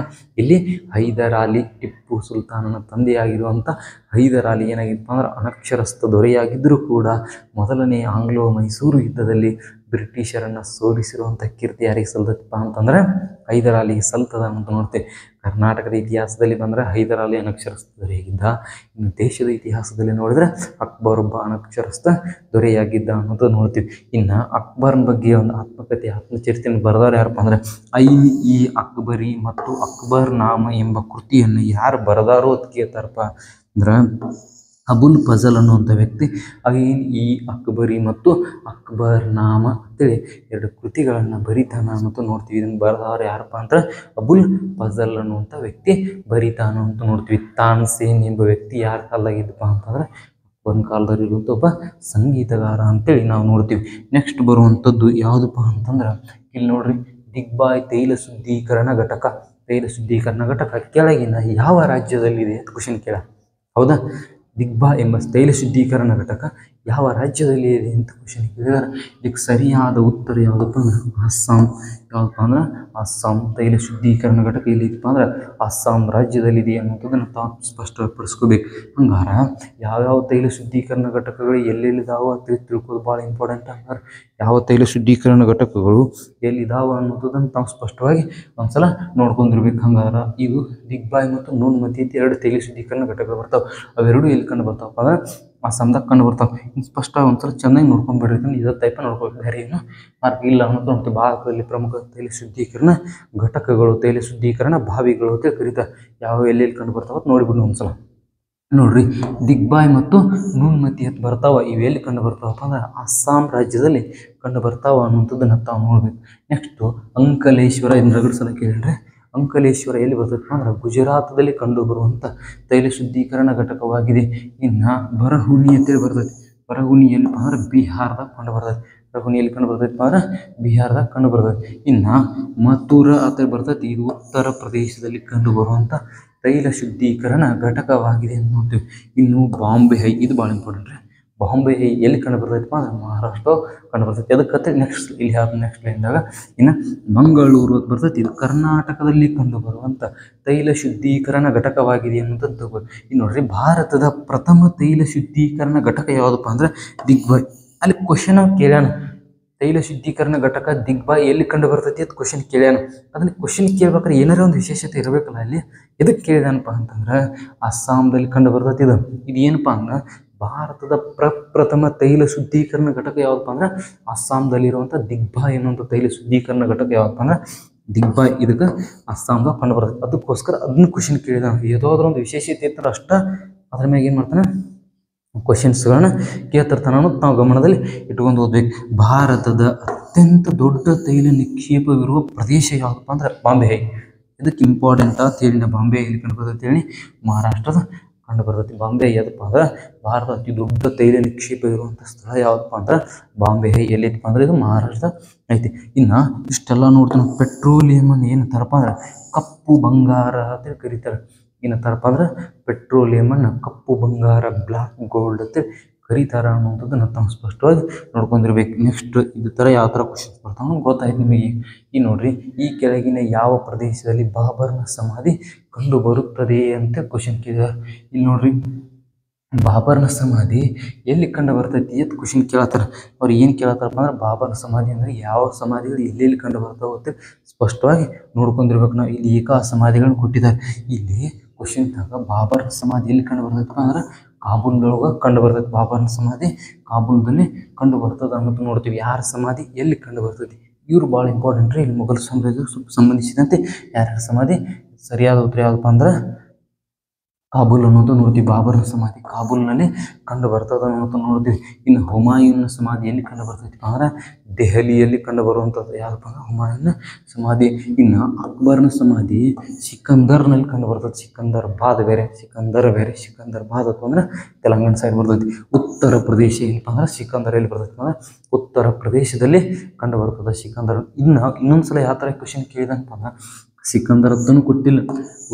ಇಲ್ಲಿ ಹೈದರ್ ಅಲಿ, ಟಿಪ್ಪು ಸುಲ್ತಾನನ ತಂದೆಯಾಗಿರುವಂಥ ಹೈದರ್ ಅಲಿ ಏನಾಗಿತ್ತು ಅಂದ್ರೆ ಅನಕ್ಷರಸ್ಥ ದೊರೆಯಾಗಿದ್ದರೂ ಕೂಡ ಮೊದಲನೇ ಆಂಗ್ಲೋ ಮೈಸೂರು ಯುದ್ಧದಲ್ಲಿ ಬ್ರಿಟಿಷರನ್ನು ಸೋಲಿಸಿರುವಂಥ ಕೀರ್ತಿ ಯಾರಿಗೆ ಸಲ್ತಪ್ಪ ಅಂತಂದ್ರೆ ಹೈದರ್ ಅಲಿಗೆ ಸಲ್ತದ ಅಂತ ನೋಡ್ತೇವೆ. ಕರ್ನಾಟಕದ ಇತಿಹಾಸದಲ್ಲಿ ಬಂದರೆ ಹೈದರ್ ಅಲಿ ಅನಕ್ಷರಸ್ಥ ದೊರೆಯಾಗಿದ್ದ. ಇನ್ನು ದೇಶದ ಇತಿಹಾಸದಲ್ಲಿ ನೋಡಿದ್ರೆ ಅಕ್ಬರ್ ಒಬ್ಬ ಅನಕ್ಷರಸ್ಥ ದೊರೆಯಾಗಿದ್ದ ಅನ್ನೋದು ನೋಡ್ತೀವಿ. ಇನ್ನು ಅಕ್ಬರ್ನ ಬಗ್ಗೆ ಒಂದು ಆತ್ಮಚರಿತೆಯನ್ನು ಬರೆದವ್ರು ಯಾರಪ್ಪ ಅಂದರೆ ಐನ್-ಇ-ಅಕ್ಬರಿ ಮತ್ತು ಅಕ್ಬರ್ ನಾಮ ಎಂಬ ಕೃತಿಯನ್ನು ಯಾರು ಬರೆದಾರೋ ಅಂತ ಕೇಳ್ತಾರಪ್ಪ ಅಂದ್ರೆ ಅಬುಲ್ ಫಜಲ್ ಅನ್ನುವಂಥ ವ್ಯಕ್ತಿ ಐನ್-ಇ-ಅಕ್ಬರಿ ಮತ್ತು ಅಕ್ಬರ್ ನಾಮ ಅಂತೇಳಿ ಎರಡು ಕೃತಿಗಳನ್ನು ಬರಿತಾನ ಮತ್ತು ನೋಡ್ತೀವಿ. ಇದನ್ನು ಬರೆದವ್ರು ಯಾರಪ್ಪ ಅಂದ್ರೆ ಅಬುಲ್ ಫಜಲ್ ಅನ್ನುವಂಥ ವ್ಯಕ್ತಿ ಬರಿತಾನ ಅಂತ ನೋಡ್ತೀವಿ. ತಾನ್ಸೇನ್ ಎಂಬ ವ್ಯಕ್ತಿ ಯಾರ ಕಾಲದಾಗಿದ್ದಪ್ಪ ಅಂತಂದ್ರೆ ಒಂದು ಕಾಲದಲ್ಲಿ ಇರುವಂಥ ಒಬ್ಬ ಸಂಗೀತಗಾರ ಅಂತೇಳಿ ನಾವು ನೋಡ್ತೀವಿ. ನೆಕ್ಸ್ಟ್ ಬರುವಂಥದ್ದು ಯಾವುದಪ್ಪ ಅಂತಂದ್ರೆ ಇಲ್ಲಿ ನೋಡ್ರಿ, ದಿಗ್ಬಾಯ್ ತೈಲ ಶುದ್ಧೀಕರಣ ಘಟಕ ಕೆಳಗಿನ ಯಾವ ರಾಜ್ಯದಲ್ಲಿದೆ ಅಂತ ಕ್ವಶನ್ ಕೇಳ. ಹೌದಾ? ದಿಗ್ಬಾಯ್ ಎಂಬ ತೈಲ ಶುದ್ಧೀಕರಣ ಘಟಕ ಯಾವ ರಾಜ್ಯದಲ್ಲಿ ಇದೆ ಅಂತ ಕ್ವಶನ್ ಕೇಳಿದರೆ ಇದಕ್ಕೆ ಸರಿಯಾದ ಉತ್ತರ ಯಾವುದಪ್ಪ ಅಂದ್ರೆ ಅಸ್ಸಾಂ. ಯಾವುದಪ್ಪ ಅಂದ್ರೆ ಅಸ್ಸಾಂ. ತೈಲ ಶುದ್ಧೀಕರಣ ಘಟಕ ಎಲ್ಲಿದೆಪ್ಪ ಅಂದ್ರೆ ಅಸ್ಸಾಂ ರಾಜ್ಯದಲ್ಲಿದೆ ಅನ್ನೋಂಥದ್ದನ್ನು ತಾವು ಸ್ಪಷ್ಟಪಡಿಸ್ಕೋಬೇಕು. ಹಂಗಾರೆ ಯಾವ್ಯಾವ ತೈಲ ಶುದ್ಧೀಕರಣ ಘಟಕಗಳು ಎಲ್ಲೆಲ್ಲಿದಾವೆ ಅಂತ ತಿಳ್ಕೋದು ಭಾಳ ಇಂಪಾರ್ಟೆಂಟ್. ಹಂಗಾರೆ ಯಾವ ತೈಲ ಶುದ್ಧೀಕರಣ ಘಟಕಗಳು ಎಲ್ಲಿದಾವೆ ಅನ್ನೋದನ್ನು ತಾವು ಸ್ಪಷ್ಟವಾಗಿ ಒಂದ್ಸಲ ನೋಡ್ಕೊಂಡಿರ್ಬೇಕು. ಹಂಗಾರೆ ಇದು ದಿಗ್ಬಾಯ್ ಮತ್ತು ನೂನ್ ಮಧ್ಯೆ ಎರಡು ತೈಲ ಶುದ್ಧೀಕರಣ ಘಟಕಗಳು ಬರ್ತಾವೆ. ಅವೆರಡು ಎಲ್ಲಿ ಕಂಡು ಬರ್ತಾವಪ್ಪ ಅಂದ್ರೆ ಅಸ್ಸಾಂದಾಗ ಕಂಡು ಬರ್ತಾವೆ. ಇನ್ನು ಸ್ಪಷ್ಟವಾಗಿ ಒಂದ್ಸಲ ಚೆನ್ನಾಗಿ ನೋಡ್ಕೊಂಡ್ಬಿಡ್ರಿ, ಇದೇ ಟೈಪ್ ನೋಡ್ಕೊಳ್ಬೇಕು, ಬೇರೆ ಏನು ಮಾರ್ಗ ಇಲ್ಲ ಅನ್ನೋದು ನೋಡ್ತೀವಿ. ಭಾರತದಲ್ಲಿ ಪ್ರಮುಖ ತೈಲ ಶುದ್ಧೀಕರಣ ಘಟಕಗಳು, ತೈಲ ಶುದ್ಧೀಕರಣ ಬಾವಿಗಳು ಅಂತ ಕರೀತಾರೆ. ಯಾವ ಎಲ್ಲೆಲ್ಲಿ ಕಂಡು ಬರ್ತಾವ ನೋಡಿಬಿಟ್ಟು ಒಂದ್ಸಲ ನೋಡ್ರಿ. ದಿಗ್ಬಾಯ್ ಮತ್ತು ನುನ್ಮತಿ ಅಂತ ಬರ್ತಾವ. ಇವೆಲ್ಲಿ ಕಂಡು ಬರ್ತಾವಪ್ಪ ಅಂದ್ರೆ ಅಸ್ಸಾಂ ರಾಜ್ಯದಲ್ಲಿ ಕಂಡು ಬರ್ತಾವ ಅನ್ನುವಂಥದ್ದನ್ನು ತಾವು ನೋಡ್ಬೇಕು. ನೆಕ್ಸ್ಟು ಅಂಕಲೇಶ್ವರ, ಇದನ್ನ ರಗಡ್ ಸಲ ಕೇಳಿದ್ರೆ ಅಂಕಲೇಶ್ವರ ಎಲ್ಲಿ ಬರ್ತೈತಪ್ಪ ಅಂದ್ರೆ ಗುಜರಾತದಲ್ಲಿ ಕಂಡು ಬರುವಂಥ ತೈಲ ಶುದ್ಧೀಕರಣ ಘಟಕವಾಗಿದೆ. ಇನ್ನು ಬರಹುನಿ ಅಂತೇಳಿ ಬರ್ತೈತಿ. ಬರಹುನಿ ಎಲ್ಲಿಪ್ಪ ಅಂದ್ರೆ ಬಿಹಾರದಾಗ ಕಂಡು ಬರ್ತೈತಿ. ಬರಹುನಿ ಎಲ್ಲಿ ಕಂಡು ಬರ್ತೈತಪ್ಪ ಅಂದ್ರೆ ಬಿಹಾರದಾಗ ಕಂಡು ಬರ್ತೈತಿ. ಇನ್ನು ಮಥುರಾ ಅಂತ ಬರ್ತೈತಿ. ಇದು ಉತ್ತರ ಪ್ರದೇಶದಲ್ಲಿ ಕಂಡು ಬರುವಂಥ ತೈಲ ಶುದ್ಧೀಕರಣ ಘಟಕವಾಗಿದೆ ಅಂತ ನೋಡ್ತೀವಿ. ಇನ್ನು ಬಾಂಬೆ ಹೈ, ಇದು ಭಾಳ ಇಂಪಾರ್ಟೆಂಟ್ ರೀ. ಬಾಂಬೆ ಹೈ ಎಲ್ಲಿ ಕಂಡು ಬರ್ತೈತಪ್ಪ ಅಂದ್ರೆ ಮಹಾರಾಷ್ಟ್ರ ಕಂಡು ಬರ್ತೈತಿ. ಅದಕ್ಕೆ ನೆಕ್ಸ್ಟ್ ಇಲ್ಲಿ ಯಾವ್ದು ನೆಕ್ಸ್ಟ್ ಲೈನ್ದಾಗ ಇನ್ನು ಮಂಗಳೂರು ಅಂತ ಬರ್ತೈತಿ. ಇದು ಕರ್ನಾಟಕದಲ್ಲಿ ಕಂಡು ಬರುವಂಥ ತೈಲ ಶುದ್ಧೀಕರಣ ಘಟಕವಾಗಿದೆ ಅನ್ನೋದನ್ನು ತಗೋಬೋದು. ಇನ್ನು ನೋಡ್ರಿ, ಭಾರತದ ಪ್ರಥಮ ತೈಲ ಶುದ್ಧೀಕರಣ ಘಟಕ ಯಾವುದಪ್ಪ ಅಂದ್ರೆ ದಿಗ್ಬಾಯ್. ಅಲ್ಲಿ ಕ್ವಶನ್ ಕೇಳ್ಯಾನ, ತೈಲ ಶುದ್ಧೀಕರಣ ಘಟಕ ದಿಗ್ಬಾಯ್ ಎಲ್ಲಿ ಕಂಡು ಬರ್ತೈತಿ ಅಂತ ಕ್ವಶನ್ ಕೇಳ್ಯಾನ. ಅದನ್ನ ಕ್ವಶನ್ ಕೇಳ್ಬೇಕಾದ್ರೆ ಏನಾರ ಒಂದು ವಿಶೇಷತೆ ಇರಬೇಕಲ್ಲ ಅಲ್ಲಿ. ಎದಕ್ಕೆ ಕೇಳಿದಾನಪ್ಪ ಅಂತಂದ್ರೆ ಅಸ್ಸಾಂದಲ್ಲಿ ಕಂಡು ಬರ್ತೈತಿ. ಇದು ಏನಪ್ಪ ಅಂದ್ರೆ ಭಾರತದ ಪ್ರಪ್ರಥಮ ತೈಲ ಶುದ್ಧೀಕರಣ ಘಟಕ ಯಾವಪ್ಪ ಅಂದ್ರೆ ಅಸ್ಸಾಂದಲ್ಲಿರುವಂಥ ದಿಗ್ಬಾಯ್ ಅನ್ನುವಂಥ ತೈಲ ಶುದ್ಧೀಕರಣ ಘಟಕ ಯಾವಪ್ಪ ಅಂದ್ರೆ ದಿಗ್ಬಾಯ್. ಇದಕ್ಕೆ ಅಸ್ಸಾಂದಾಗ ಕಂಡು ಬರ್ತೈತಿ. ಅದಕ್ಕೋಸ್ಕರ ಅದನ್ನ ಕ್ವಶನ್ ಕೇಳಿದಾನ. ಯಾವುದಾದ್ರೂ ಒಂದು ವಿಶೇಷತೆ ಇರ್ತಾರೆ ಅಷ್ಟ ಅದ್ರ ಮ್ಯಾಗ ಏನು ಮಾಡ್ತಾನೆ, ಕ್ವಶನ್ಸ್ಗಳನ್ನ ಕೇಳ್ತಿರ್ತಾನೆ ಅನ್ನೋದು ನಾವು ಗಮನದಲ್ಲಿ ಇಟ್ಕೊಂಡು ಓದ್ಬೇಕು. ಭಾರತದ ಅತ್ಯಂತ ದೊಡ್ಡ ತೈಲ ನಿಕ್ಷೇಪವಿರುವ ಪ್ರದೇಶ ಯಾವುದಪ್ಪ ಅಂದ್ರೆ ಬಾಂಬೆ ಹೈ. ಇದಕ್ಕೆ ಇಂಪಾರ್ಟೆಂಟ್ ಅಂತ ಹೇಳಿ ಬಾಂಬೆ ಎಲ್ಲಿ ಕಂಡು ಬರ್ತೈತೆ ಹೇಳಿ ಮಹಾರಾಷ್ಟ್ರದ ಕಂಡು ಬರ್ತೈತಿ. ಬಾಂಬೆ ಯಾವುದಪ್ಪ ಅಂದ್ರೆ ಭಾರತದ ಅತಿ ದೊಡ್ಡ ತೈಲ ನಿಕ್ಷೇಪ ಇರುವಂಥ ಸ್ಥಳ ಯಾವುದಪ್ಪ ಅಂದ್ರೆ ಬಾಂಬೆ ಹೈ. ಎಲ್ಲಿತ್ತಪ್ಪ ಅಂದ್ರೆ ಇದು ಮಹಾರಾಷ್ಟ್ರ ಐತಿ. ಇನ್ನು ಇಷ್ಟೆಲ್ಲ ನೋಡ್ತಾನೆ. ಪೆಟ್ರೋಲಿಯಮನ್ನು ಏನು ತರಪ್ಪ ಅಂದ್ರೆ ಕಪ್ಪು ಬಂಗಾರ ಅಂತೇಳಿ ಕರೀತಾರೆ. ಏನಂತಾರಪ್ಪ ಅಂದ್ರೆ ಪೆಟ್ರೋಲಿಯಮನ್ನು ಕಪ್ಪು ಬಂಗಾರ, ಬ್ಲ್ಯಾಕ್ ಗೋಲ್ಡ್ ಅಂತ ಕರೀತಾರ ಅನ್ನುವಂಥದ್ದನ್ನು ತಾವು ಸ್ಪಷ್ಟವಾಗಿ ನೋಡ್ಕೊಂಡಿರ್ಬೇಕು. ನೆಕ್ಸ್ಟ್ ಇದು ಥರ ಯಾವ ಥರ ಕ್ವಶನ್ಸ್ ಬರ್ತಾವೆ ಗೊತ್ತಾಯ್ತು ನಿಮಗೆ. ಈ ನೋಡ್ರಿ, ಈ ಕೆಳಗಿನ ಯಾವ ಪ್ರದೇಶದಲ್ಲಿ ಬಾಬರ್ನ ಸಮಾಧಿ ಕಂಡು ಬರುತ್ತದೆ ಅಂತ ಕ್ವಶನ್ ಕೇಳಿದಾರೆ. ಇಲ್ಲಿ ನೋಡ್ರಿ, ಬಾಬರ್ನ ಸಮಾಧಿ ಎಲ್ಲಿ ಕಂಡು ಬರ್ತೈತಿ ಅಂತ ಕ್ವಶನ್ ಕೇಳತ್ತಾರ. ಅವ್ರು ಏನು ಕೇಳತ್ತಾರಪ್ಪ ಅಂದ್ರೆ ಬಾಬರ್ನ ಸಮಾಧಿ ಅಂದರೆ ಯಾವ ಸಮಾಧಿಗಳು ಎಲ್ಲೆಲ್ಲಿ ಕಂಡು ಬರ್ತಾವೆ ಅಂತ ಸ್ಪಷ್ಟವಾಗಿ ನೋಡ್ಕೊಂಡಿರ್ಬೇಕು ನಾವು. ಇಲ್ಲಿ ಏಕ ಸಮಾಧಿಗಳನ್ನ ಕೊಟ್ಟಿದ್ದಾರೆ. ಇಲ್ಲಿ ಕ್ವಶನ್ದಾಗ ಬಾಬರ್ ಸಮಾಧಿ ಎಲ್ಲಿ ಕಂಡು ಬರ್ತೈತಪ್ಪ ಅಂದ್ರೆ ಕಾಬೂಲ್ದೊಳಗೆ ಕಂಡು ಬರ್ತೈತಿ. ಬಾಬರ್ನ ಸಮಾಧಿ ಕಾಬೂಲ್ದಲ್ಲಿ ಕಂಡು ಬರ್ತದೆ ಅನ್ನೋದು ನೋಡ್ತೀವಿ. ಯಾರ ಸಮಾಧಿ ಎಲ್ಲಿ ಕಂಡು ಬರ್ತೈತಿ, ಇವರು ಭಾಳ ಇಂಪಾರ್ಟೆಂಟ್ ರೀ. ಇಲ್ಲಿ ಮೊಘಲ್ ಸಾಮ್ರಾಜ್ಯಕ್ಕೆ ಸಂಬಂಧಿಸಿದಂತೆ ಯಾರ್ಯಾರ ಸಮಾಧಿ ಸರಿಯಾದ ಉತ್ತರ ಯಾವುದಪ್ಪ ಅಂದ್ರೆ ಕಾಬೂಲ್ ಅನ್ನೋದು ನೋಡ್ತೀವಿ. ಬಾಬರ್ನ ಸಮಾಧಿ ಕಾಬೂಲ್ನಲ್ಲಿ ಕಂಡು ಬರ್ತದೆ ಅನ್ನೋದು ನೋಡ್ತೀವಿ. ಇನ್ನು ಹುಮಾಯೂನ್ನ ಸಮಾಧಿ ಎಲ್ಲಿ ಕಂಡು ಬರ್ತೈತಿಪ್ಪ ಅಂದ್ರೆ ದೆಹಲಿಯಲ್ಲಿ ಕಂಡು ಬರುವಂಥದ್ದು ಯಾವುದಪ್ಪ ಅಂದ್ರೆ ಹುಮಾಯೂನ್ನ ಸಮಾಧಿ. ಇನ್ನು ಅಕ್ಬರ್ನ ಸಮಾಧಿ ಸಿಕಂದರ್ನಲ್ಲಿ ಕಂಡು ಬರ್ತದೆ. ಸಿಕಂದರಾಬಾದ್ ಬೇರೆ, ಸಿಕಂದರ್ ಬೇರೆ. ಸಿಕಂದರಾಬಾದ್ ಅಥವಾ ಅಂದ್ರೆ ತೆಲಂಗಾಣ ಸೈಡ್ ಬರ್ತೈತಿ. ಉತ್ತರ ಪ್ರದೇಶ ಏನಪ್ಪ ಅಂದ್ರೆ ಸಿಕಂದರ್ ಎಲ್ಲಿ ಬರ್ತೈತಿ ಅಂದ್ರೆ ಉತ್ತರ ಪ್ರದೇಶದಲ್ಲಿ ಕಂಡು ಬರ್ತದೆ ಸಿಕಂದರ್. ಇನ್ನೊಂದ್ಸಲ ಯಾವ ಥರ ಕ್ವಶನ್ ಕೇಳಿದಂತ ಅಂದ್ರೆ ಸಿಕಂದರ್ ಹತ್ತನೂ ಕೊಟ್ಟಿಲ್ಲ,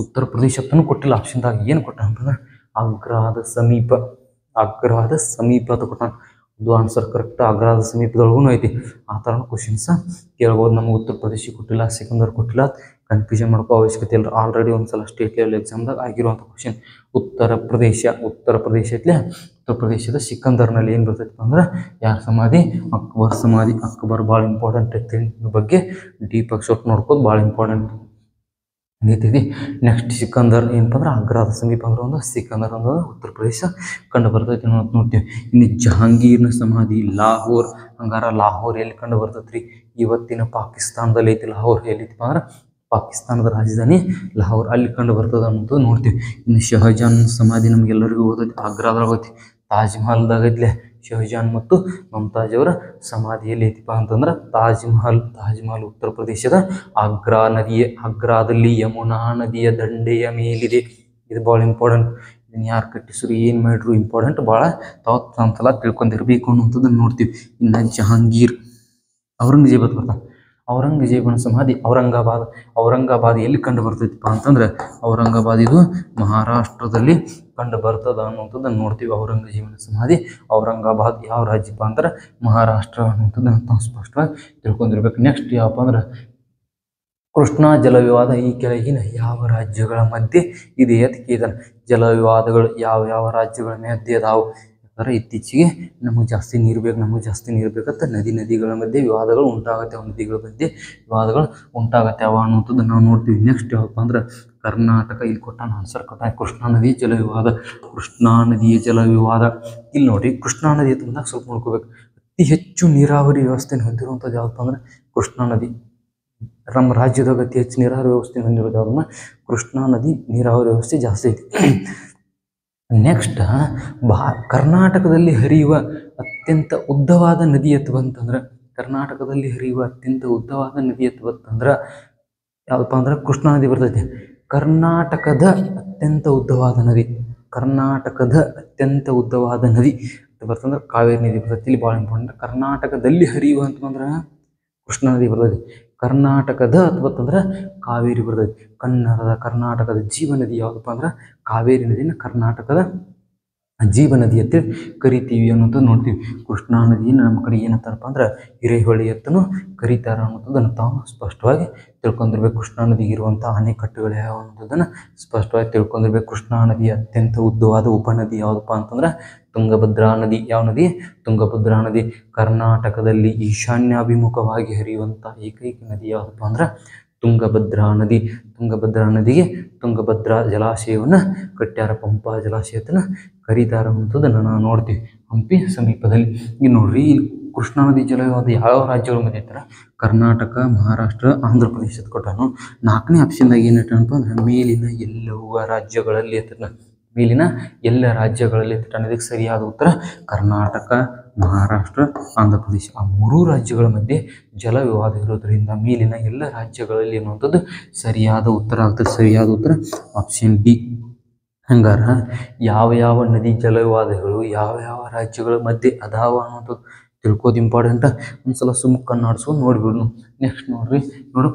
ಉತ್ತರ ಪ್ರದೇಶ ಹತ್ತನೂ ಕೊಟ್ಟಿಲ್ಲ. ಆಪ್ಷನ್ದಾಗ ಏನು ಕೊಟ್ಟ ಅಂತಂದ್ರೆ ಆಗ್ರಾದ ಸಮೀಪ, ಆಗ್ರಾದ ಸಮೀಪ ಅಂತ ಕೊಟ್ಟಾನ. ಅದು ಆನ್ಸರ್ ಕರೆಕ್ಟ್. ಆಗ್ರಾದ ಸಮೀಪದೊಳಗೂ ಐತಿ. ಆ ಥರ ಕ್ವಶನ್ಸ ಕೇಳ್ಬೋದು. ನಮಗೆ ಉತ್ತರ ಪ್ರದೇಶ ಕೊಟ್ಟಿಲ್ಲ, ಸಿಕಂದರ್ ಕೊಟ್ಟಿಲ್ಲ, ಕನ್ಫ್ಯೂಷನ್ ಮಾಡ್ಕೋ ಅವಶ್ಯಕತೆ ಇಲ್ಲ. ಆಲ್ರೆಡಿ ಒಂದ್ಸಲ ಸ್ಟೇಟ್ ಲೆವೆಲ್ ಎಕ್ಸಾಮ್ದಾಗ ಆಗಿರುವಂಥ ಕ್ವಶನ್. ಉತ್ತರ ಪ್ರದೇಶದಲ್ಲಿ ಉತ್ತರ ಪ್ರದೇಶದ ಸಿಕಂದರ್ನಲ್ಲಿ ಏನು ಬರ್ತೈತಿ ಅಂದ್ರೆ ಯಾರ ಸಮಾಧಿ, ಅಕ್ಬರ್ ಸಮಾಧಿ. ಅಕ್ಬರ್ ಭಾಳ ಇಂಪಾರ್ಟೆಂಟ್ ಐತಿ. ಇದ್ರ ಬಗ್ಗೆ ಡೀಪಾಗಿ ಸ್ವಲ್ಪ ನೋಡ್ಕೋದು ಭಾಳ ಇಂಪಾರ್ಟೆಂಟ್ ಐತಿ. ನೆಕ್ಸ್ಟ್ ಸಿಕಂದರ್ ಏನಪ್ಪ ಅಂದ್ರೆ ಆಗ್ರಾದ ಸಮೀಪ ಅಂದ್ರೆ ಒಂದು ಸಿಕಂದರ್ ಅನ್ನೋದು ಉತ್ತರ ಪ್ರದೇಶ ಕಂಡು ಬರ್ತೈತಿ ಅನ್ನೋದು ನೋಡ್ತೀವಿ. ಇನ್ನು ಜಹಾಂಗೀರ್ನ ಸಮಾಧಿ ಲಾಹೋರ್. ಹಂಗಾರ ಲಾಹೋರ್ ಎಲ್ಲಿ ಕಂಡು ಬರ್ತೈತಿ ರೀ? ಇವತ್ತಿನ ಪಾಕಿಸ್ತಾನದಲ್ಲಿ ಐತಿ. ಲಾಹೋರ್ ಎಲ್ಲಿತ್ತಪ್ಪ ಅಂದ್ರೆ ಪಾಕಿಸ್ತಾನದ ರಾಜಧಾನಿ ಲಾಹೋರ್, ಅಲ್ಲಿ ಕಂಡು ಬರ್ತದೆ ಅನ್ನೋದು ನೋಡ್ತೀವಿ. ಇನ್ನು ಶಹಜಾನ್ ಸಮಾಧಿ ನಮಗೆಲ್ಲರಿಗೂ ಓದೈತಿ, ಆಗ್ರಾದಾಗ ಐತಿ. ತಾಜ್ ಮಹಲ್ದಾಗ ಐತ್ಲೆ ಶಹಜಾನ್ ಮತ್ತು ಮಮತಾಜ್ ಅವರ ಸಮಾಧಿಯಲ್ಲಿ ಐತಿಪ್ಪ ಅಂತಂದ್ರೆ ತಾಜ್ ಮಹಲ್ ಉತ್ತರ ಪ್ರದೇಶದ ಆಗ್ರಾದಲ್ಲಿ ಯಮುನಾ ನದಿಯ ದಂಡೆಯ ಮೇಲಿದೆ. ಇದು ಭಾಳ ಇಂಪಾರ್ಟೆಂಟ್. ಇದನ್ನು ಯಾರು ಕಟ್ಟಿಸ್ರು, ಏನು ಮಾಡ್ರು, ಇಂಪಾರ್ಟೆಂಟ್ ಭಾಳ ತಾವು ತಿಳ್ಕೊಂಡಿರ್ಬೇಕು ಅನ್ನೋಂಥದ್ದನ್ನು ನೋಡ್ತೀವಿ. ಇನ್ನು ಜಹಾಂಗೀರ್, ಔರಂಗಜೇಬ್ ಅಂತ ಬರ್ತಾನೆ. ಔರಂಗಜೇಬನ ಸಮಾಧಿ ಔರಂಗಾಬಾದ್ ಎಲ್ಲಿ ಕಂಡು ಬರ್ತೈತಿಪ್ಪ ಅಂತಂದ್ರೆ ಔರಂಗಾಬಾದ್ ಇದು ಮಹಾರಾಷ್ಟ್ರದಲ್ಲಿ ಕಂಡು ಬರ್ತದ ಅನ್ನುವಂಥದ್ದನ್ನು ನೋಡ್ತೀವಿ. ಔರಂಗಜೇಬನ ಸಮಾಧಿ ಔರಂಗಾಬಾದ್ ಯಾವ ರಾಜ್ಯಪ್ಪ ಅಂದ್ರೆ ಮಹಾರಾಷ್ಟ್ರ ಅನ್ನುವಂಥದ್ದನ್ನು ನಾವು ಸ್ಪಷ್ಟವಾಗಿ ತಿಳ್ಕೊಂಡಿರ್ಬೇಕು. ನೆಕ್ಸ್ಟ್ ಯಾವಪ್ಪ ಅಂದ್ರೆ ಕೃಷ್ಣಾ ಜಲವಿವಾದ ಈ ಕೆಳಗಿನ ಯಾವ ರಾಜ್ಯಗಳ ಮಧ್ಯೆ ಇದೆ ಅಂತ ಕೇಳಿದಾನೆ. ಜಲವಿವಾದಗಳು ಯಾವ ರಾಜ್ಯಗಳ ಮಧ್ಯೆ ಅದಾವು? ಆದರೆ ಇತ್ತೀಚೆಗೆ ನಮಗೆ ಜಾಸ್ತಿ ನೀರು ಬೇಕಂತ ನದಿಗಳ ಮಧ್ಯೆ ವಿವಾದಗಳು ಉಂಟಾಗುತ್ತೆ. ನದಿಗಳ ಮಧ್ಯೆ ವಿವಾದಗಳು ಉಂಟಾಗುತ್ತೆ ಅವ ಅನ್ನುವಂಥದ್ದು ನಾವು ನೋಡ್ತೀವಿ. ನೆಕ್ಸ್ಟ್ ಯಾವಪ್ಪ ಅಂದ್ರೆ ಕರ್ನಾಟಕ, ಇಲ್ಲಿ ಕೊಟ್ಟಾನ ಆನ್ಸರ್ ಕೊಟ್ಟಾನ, ಕೃಷ್ಣಾ ನದಿ ಜಲ ವಿವಾದ. ಕೃಷ್ಣಾ ನದಿಯ ಜಲ ವಿವಾದ ಇಲ್ಲಿ ನೋಡಿ, ಕೃಷ್ಣಾ ನದಿ ಬಂದಾಗ ಸ್ವಲ್ಪ ನೋಡ್ಕೋಬೇಕು. ಅತಿ ಹೆಚ್ಚು ನೀರಾವರಿ ವ್ಯವಸ್ಥೆಯನ್ನು ಹೊಂದಿರುವಂಥದ್ದು ಯಾವಪ್ಪ ಅಂದ್ರೆ ಕೃಷ್ಣಾ ನದಿ. ನಮ್ಮ ರಾಜ್ಯದಾಗ ಅತಿ ಹೆಚ್ಚು ನೀರಾವರಿ ವ್ಯವಸ್ಥೆ ಹೊಂದಿರೋದು ಯಾವ್ದನ್ನ ಕೃಷ್ಣಾ ನದಿ ನೀರಾವರಿ ವ್ಯವಸ್ಥೆ ಜಾಸ್ತಿ ಐತಿ. ನೆಕ್ಸ್ಟ್ ಕರ್ನಾಟಕದಲ್ಲಿ ಹರಿಯುವ ಅತ್ಯಂತ ಉದ್ದವಾದ ನದಿ ಬಂತಂದ್ರೆ ಯಾವಪ್ಪ ಅಂದ್ರೆ ಕೃಷ್ಣಾ ನದಿ ಬರ್ತೈತಿ. ಕರ್ನಾಟಕದ ಅತ್ಯಂತ ಉದ್ದವಾದ ನದಿ ಬರ್ತಂದ್ರೆ ಕಾವೇರಿ ನದಿ ಬರ್ತೈತಿ. ಇಲ್ಲಿ ಭಾಳ ಇಂಪಾರ್ಟೆಂಟ್. ಕರ್ನಾಟಕದಲ್ಲಿ ಹರಿಯುವ ಅಂತಂದ್ರೆ ಕೃಷ್ಣಾ ನದಿ ಬರ್ತೈತಿ. ಕರ್ನಾಟಕದ ಅಂತಂದ್ರೆ ಕಾವೇರಿ ಬರ್ತೈತಿ. ಕರ್ನಾಟಕದ ಜೀವ ನದಿ ಯಾವುದಪ್ಪ ಅಂದ್ರೆ ಕಾವೇರಿ ನದಿನ ಕರ್ನಾಟಕದ ಜೀವ ನದಿ ಅಂತೇಳಿ ಕರಿತೀವಿ ಅನ್ನೋದು ನೋಡ್ತೀವಿ. ಕೃಷ್ಣಾ ನದಿಯನ್ನು ನಮ್ಮ ಕಡೆ ಏನಂತಾರಪ್ಪ ಅಂದ್ರೆ ಹಿರೇಹೊಳೆ ಅಂತಲೂ ಕರೀತಾರ ಅನ್ನೋದನ್ನು ತಾವು ಸ್ಪಷ್ಟವಾಗಿ ತಿಳ್ಕೊಂಡಿರ್ಬೇಕು. ಕೃಷ್ಣಾ ನದಿಗೆ ಇರುವಂಥ ಅಣೆಕಟ್ಟುಗಳು ಯಾವ ಅನ್ನೋದನ್ನು ಸ್ಪಷ್ಟವಾಗಿ ತಿಳ್ಕೊಂಡಿರ್ಬೇಕು. ಕೃಷ್ಣಾ ನದಿಯ ಅತ್ಯಂತ ಉದ್ದವಾದ ಉಪನದಿ ಯಾವುದಪ್ಪ ಅಂತಂದ್ರೆ ತುಂಗಭದ್ರಾ ನದಿ. ಯಾವ ನದಿ? ತುಂಗಭದ್ರಾ ನದಿ. ಕರ್ನಾಟಕದಲ್ಲಿ ಈಶಾನ್ಯಾಭಿಮುಖವಾಗಿ ಹರಿಯುವಂಥ ಏಕೈಕ ನದಿ ಯಾವುದಪ್ಪ ಅಂದ್ರೆ ತುಂಗಭದ್ರಾ ನದಿ. ತುಂಗಭದ್ರಾ ನದಿಗೆ ತುಂಗಭದ್ರಾ ಜಲಾಶಯವನ್ನು ಕಟ್ಟ್ಯಾರ, ಪಂಪಾ ಜಲಾಶಯತನ ಕರೀತಾರ ಅನ್ನೋದನ್ನು ನಾವು ನೋಡ್ತೀವಿ ಹಂಪಿ ಸಮೀಪದಲ್ಲಿ. ಈಗ ನೋಡ್ರಿ, ಕೃಷ್ಣಾ ನದಿ ಜಲವಿವಾದ ಯಾವ ರಾಜ್ಯಗಳ ಮಧ್ಯೆ ಇರ್ತಾರೆ? ಕರ್ನಾಟಕ, ಮಹಾರಾಷ್ಟ್ರ, ಆಂಧ್ರ ಪ್ರದೇಶದ ಕೊಟ್ಟಾನು. 4ನೇ ಆಪ್ಷನ್ದಾಗ ಏನಿಟ್ಟನಪ್ಪ ಅಂದ್ರೆ ಮೇಲಿನ ಎಲ್ಲ ರಾಜ್ಯಗಳಲ್ಲಿ ಇರ್ತಾನೆ. ಇದಕ್ಕೆ ಸರಿಯಾದ ಉತ್ತರ ಕರ್ನಾಟಕ, ಮಹಾರಾಷ್ಟ್ರ, ಆಂಧ್ರ ಪ್ರದೇಶ. ಆ 3 ರಾಜ್ಯಗಳ ಮಧ್ಯೆ ಜಲ ವಿವಾದ ಇರೋದ್ರಿಂದ ಮೇಲಿನ ಎಲ್ಲ ರಾಜ್ಯಗಳಲ್ಲಿ ಅನ್ನುವಂಥದ್ದು ಸರಿಯಾದ ಉತ್ತರ ಆಗ್ತದೆ. ಸರಿಯಾದ ಉತ್ತರ ಆಪ್ಷನ್ ಡಿ. ಹಂಗಾರ ಯಾವ ನದಿ ಜಲ ವಿವಾದಗಳು ಯಾವ ರಾಜ್ಯಗಳ ಮಧ್ಯೆ ಅದಾವ ಅನ್ನೋಂಥದ್ದು ತಿಳ್ಕೋದು ಇಂಪಾರ್ಟೆಂಟ. ಒಂದ್ಸಲ ಕಣ್ಣಾಡಿಸ್ಕೊಂಡು ನೋಡ್ಬಿಡ್ನು. ನೆಕ್ಸ್ಟ್ ನೋಡ್ರಿ,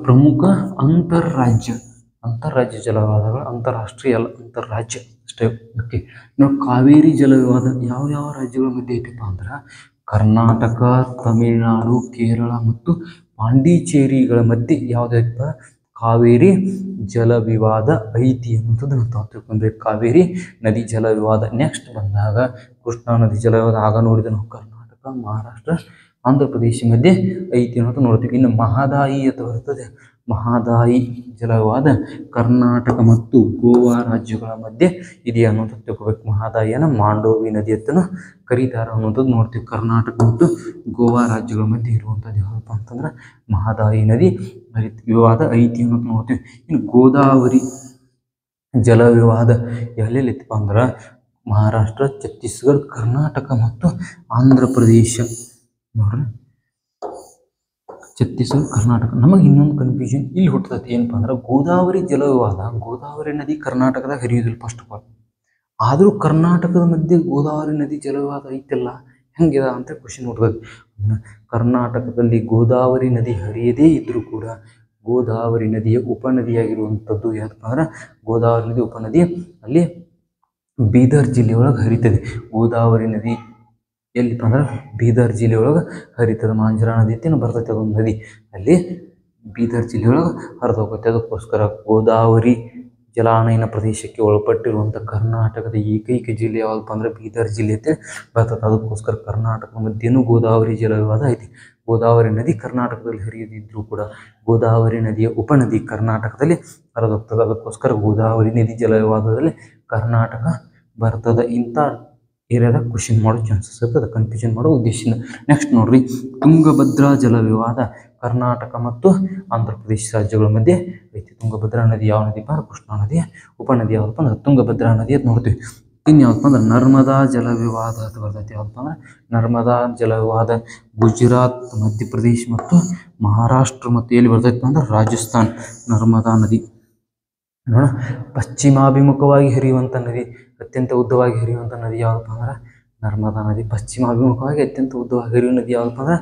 ಪ್ರಮುಖ ಅಂತಾರಾಜ್ಯ ಜಲ ವಿವಾದಗಳು. ಅಂತಾರಾಷ್ಟ್ರೀಯ ಅಲ್ಲ, ಅಂತಾರಾಜ್ಯ ಅಷ್ಟೇ. ಓಕೆ, ಕಾವೇರಿ ಜಲ ವಿವಾದ ಯಾವ ರಾಜ್ಯಗಳ ಮಧ್ಯೆ ಐತಪ್ಪ ಅಂದ್ರೆ ಕರ್ನಾಟಕ, ತಮಿಳುನಾಡು, ಕೇರಳ ಮತ್ತು ಪಾಂಡಿಚೇರಿಗಳ ಮಧ್ಯೆ ಯಾವುದೈತಪ್ಪ? ಕಾವೇರಿ ಜಲ ವಿವಾದ ಐತಿ ಅನ್ನೋಂಥದ್ದನ್ನು ತಾವು ತಿಳ್ಕೊಬೇಕು. ಕಾವೇರಿ ನದಿ ಜಲ ವಿವಾದ. ನೆಕ್ಸ್ಟ್ ಬಂದಾಗ ಕೃಷ್ಣಾ ನದಿ ಜಲ ವಿವಾದ. ಆಗ ನೋಡಿದ ನಾವು ಕರ್ನಾಟಕ, ಮಹಾರಾಷ್ಟ್ರ, ಆಂಧ್ರ ಪ್ರದೇಶ ಮಧ್ಯೆ ಐತಿ ಅನ್ನೋದು ನೋಡ್ತೀವಿ. ಇನ್ನು ಮಹದಾಯಿ ಅಂತ ಬರ್ತದೆ. ಮಹದಾಯಿ ಜಲ ವಿವಾದ ಕರ್ನಾಟಕ ಮತ್ತು ಗೋವಾ ರಾಜ್ಯಗಳ ಮಧ್ಯೆ ಇದೆಯಾ ಅನ್ನೋದು ತಿಳ್ಕೊಬೇಕು. ಮಹದಾಯಿಯನ್ನು ಮಾಂಡೋವಿ ನದಿ ಅಂತಲೂ ಕರೀತಾರ ಅನ್ನೋದು ನೋಡ್ತೀವಿ. ಕರ್ನಾಟಕ ಮತ್ತು ಗೋವಾ ರಾಜ್ಯಗಳ ಮಧ್ಯೆ ಇರುವಂಥದ್ದು ಯಾವುದಪ್ಪ ಅಂತಂದ್ರೆ ಮಹದಾಯಿ ನದಿ ವಿವಾದ ಐತಿ ಅನ್ನೋದು ನೋಡ್ತೀವಿ. ಇನ್ನು ಗೋದಾವರಿ ಜಲ ವಿವಾದ ಎಲ್ಲೆಲ್ಲಿ ಇತ್ತಪ್ಪ ಅಂದ್ರೆ ಮಹಾರಾಷ್ಟ್ರ, ಛತ್ತೀಸ್ಗಢ, ಕರ್ನಾಟಕ ಮತ್ತು ಆಂಧ್ರ ಪ್ರದೇಶ. ನೋಡ್ರಿ, ಛತ್ತೀಸ್ಗಢ, ಕರ್ನಾಟಕ. ನಮಗೆ ಇನ್ನೊಂದು ಕನ್ಫ್ಯೂಷನ್ ಇಲ್ಲಿ ಹುಟ್ಟುತ್ತೆ. ಏನಪ್ಪ ಅಂದ್ರೆ ಗೋದಾವರಿ ಜಲ ವಿವಾದ, ಗೋದಾವರಿ ನದಿ ಕರ್ನಾಟಕದಾಗ ಹರಿಯೋದಿಲ್ಲ ಫಸ್ಟ್ ಆಫ್ ಆಲ್. ಆದರೂ ಕರ್ನಾಟಕದ ಮಧ್ಯೆ ಗೋದಾವರಿ ನದಿ ಜಲ ವಿವಾದ ಐತಿಲ್ಲ, ಹೆಂಗಿದೆ ಅಂತ ಕ್ವಶನ್ ಹುಟ್ಟುತ್ತೆ. ಕರ್ನಾಟಕದಲ್ಲಿ ಗೋದಾವರಿ ನದಿ ಹರಿಯದೇ ಇದ್ದರೂ ಕೂಡ ಗೋದಾವರಿ ನದಿಯ ಉಪನದಿಯಾಗಿರುವಂಥದ್ದು ಯಾವುದಪ್ಪ ಅಂದ್ರೆ ಗೋದಾವರಿ ನದಿ ಉಪನದಿ ಅಲ್ಲಿ ಬೀದರ್ ಜಿಲ್ಲೆಯೊಳಗೆ ಹರಿತದೆ. ಗೋದಾವರಿ ನದಿ ಎಲ್ಲಿಪ್ಪ ಅಂದ್ರೆ ಬೀದರ್ ಜಿಲ್ಲೆಯೊಳಗೆ ಹರಿತದೆ. ಮಾಂಜ್ರಾ ನದಿ ಅಂತೇನು ಬರ್ತೈತೆ, ಅದೊಂದು ನದಿ ಅಲ್ಲಿ ಬೀದರ್ ಜಿಲ್ಲೆಯೊಳಗೆ ಹರಿದು ಹೋಗುತ್ತೆ. ಅದಕ್ಕೋಸ್ಕರ ಗೋದಾವರಿ ಜಲಾನಯನ ಪ್ರದೇಶಕ್ಕೆ ಒಳಪಟ್ಟಿರುವಂಥ ಕರ್ನಾಟಕದ ಏಕೈಕ ಜಿಲ್ಲೆ ಯಾವುದಪ್ಪ ಅಂದ್ರೆ ಬೀದರ್ ಜಿಲ್ಲೆ ಅಂತ ಬರ್ತದೆ. ಅದಕ್ಕೋಸ್ಕರ ಕರ್ನಾಟಕದ ಮಧ್ಯೆನೂ ಗೋದಾವರಿ ಜಲ ವಿವಾದ ಐತಿ. ಗೋದಾವರಿ ನದಿ ಕರ್ನಾಟಕದಲ್ಲಿ ಹರಿಯದಿದ್ದರೂ ಕೂಡ ಗೋದಾವರಿ ನದಿಯ ಉಪನದಿ ಕರ್ನಾಟಕದಲ್ಲಿ ಹರಿದೋಗ್ತದೆ. ಅದಕ್ಕೋಸ್ಕರ ಗೋದಾವರಿ ನದಿ ಜಲ ವಿವಾದದಲ್ಲಿ ಕರ್ನಾಟಕ ಬರ್ತದೆ. ಇಂಥ ಏರಿಯಾದಾಗ ಕ್ವಶನ್ ಮಾಡೋ ಚಾನ್ಸಸ್ ಇರ್ತದೆ, ಕನ್ಫ್ಯೂಷನ್ ಮಾಡೋ ಉದ್ದೇಶದಿಂದ. ನೆಕ್ಸ್ಟ್ ನೋಡ್ರಿ, ತುಂಗಭದ್ರಾ ಜಲ ವಿವಾದ ಕರ್ನಾಟಕ ಮತ್ತು ಆಂಧ್ರ ಪ್ರದೇಶ ರಾಜ್ಯಗಳ ಮಧ್ಯೆ ಐತಿ. ತುಂಗಭದ್ರಾ ನದಿ ಯಾವ ನದಿ? ಕೃಷ್ಣಾ ನದಿಯ ಉಪನದಿ ಯಾವುದಪ್ಪ ಅಂದ್ರೆ ತುಂಗಭದ್ರಾ ನದಿ ಅಂತ ನೋಡ್ತೀವಿ. ಇನ್ನು ಯಾವಪ್ಪ ಅಂದ್ರೆ ನರ್ಮದಾ ಜಲ ವಿವಾದ ಅಂತ ಬರ್ತೈತಿ. ಯಾವಪ್ಪ ಅಂದ್ರೆ ನರ್ಮದಾ ಜಲ ವಿವಾದ ಗುಜರಾತ್, ಮಧ್ಯಪ್ರದೇಶ ಮತ್ತು ಮಹಾರಾಷ್ಟ್ರ ಮತ್ತು ಎಲ್ಲಿ ಬರ್ತೈತಿ ಅಂದ್ರೆ ರಾಜಸ್ಥಾನ್. ನರ್ಮದಾ ನದಿ ನೋಡ, ಪಶ್ಚಿಮಾಭಿಮುಖವಾಗಿ ಹರಿಯುವಂಥ ನದಿ, ಅತ್ಯಂತ ಉದ್ದವಾಗಿ ಹರಿಯುವಂಥ ನದಿ ಯಾವುದಪ್ಪ ಅಂದ್ರೆ ನರ್ಮದಾ ನದಿ. ಪಶ್ಚಿಮಾಭಿಮುಖವಾಗಿ ಅತ್ಯಂತ ಉದ್ದವಾಗಿ ಹರಿಯುವ ನದಿ ಯಾವುದಪ್ಪ ಅಂದ್ರೆ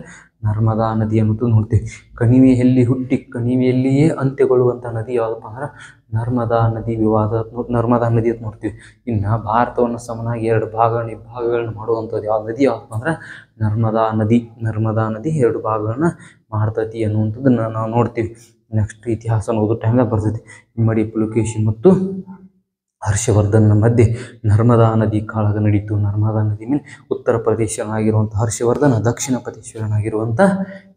ನರ್ಮದಾ ನದಿ ಅನ್ನೋದು ನೋಡ್ತೀವಿ. ಕಣಿವೆಯಲ್ಲಿ ಹುಟ್ಟಿ ಕಣಿವೆಯಲ್ಲಿಯೇ ಅಂತ್ಯಗೊಳ್ಳುವಂಥ ನದಿ ಯಾವುದಪ್ಪ ಅಂದ್ರೆ ನರ್ಮದಾ ನದಿ ನರ್ಮದಾ ನದಿ ಅಂತ ನೋಡ್ತೀವಿ. ಇನ್ನು ಭಾರತವನ್ನು ಸಮನಾಗಿ 2 ಭಾಗಗಳನ್ನ ಮಾಡುವಂಥದ್ದು ಯಾವ ನದಿ ಯಾವುದಪ್ಪ ಅಂದ್ರೆ ನರ್ಮದಾ ನದಿ. ನರ್ಮದಾ ನದಿ 2 ಭಾಗಗಳನ್ನ ಮಾಡ್ತೈತಿ ಅನ್ನುವಂಥದ್ದನ್ನು ನಾವು ನೋಡ್ತೀವಿ. ನೆಕ್ಸ್ಟ್ ಇತಿಹಾಸ ಓದೋ ಟೈಮ್ದಾಗ ಬರ್ತೈತಿ. ಇಮ್ಮಡಿ ಪುಲಕೇಶಿ ಮತ್ತು ಹರ್ಷವರ್ಧನ ಮಧ್ಯೆ ನರ್ಮದಾ ನದಿ ಕಾಳಗ ನಡೀತು. ನರ್ಮದಾ ನದಿ ಮೇಲೆ ಉತ್ತರ ಪ್ರದೇಶನಾಗಿರುವಂಥ ಹರ್ಷವರ್ಧನ, ದಕ್ಷಿಣ ಪ್ರದೇಶನಾಗಿರುವಂಥ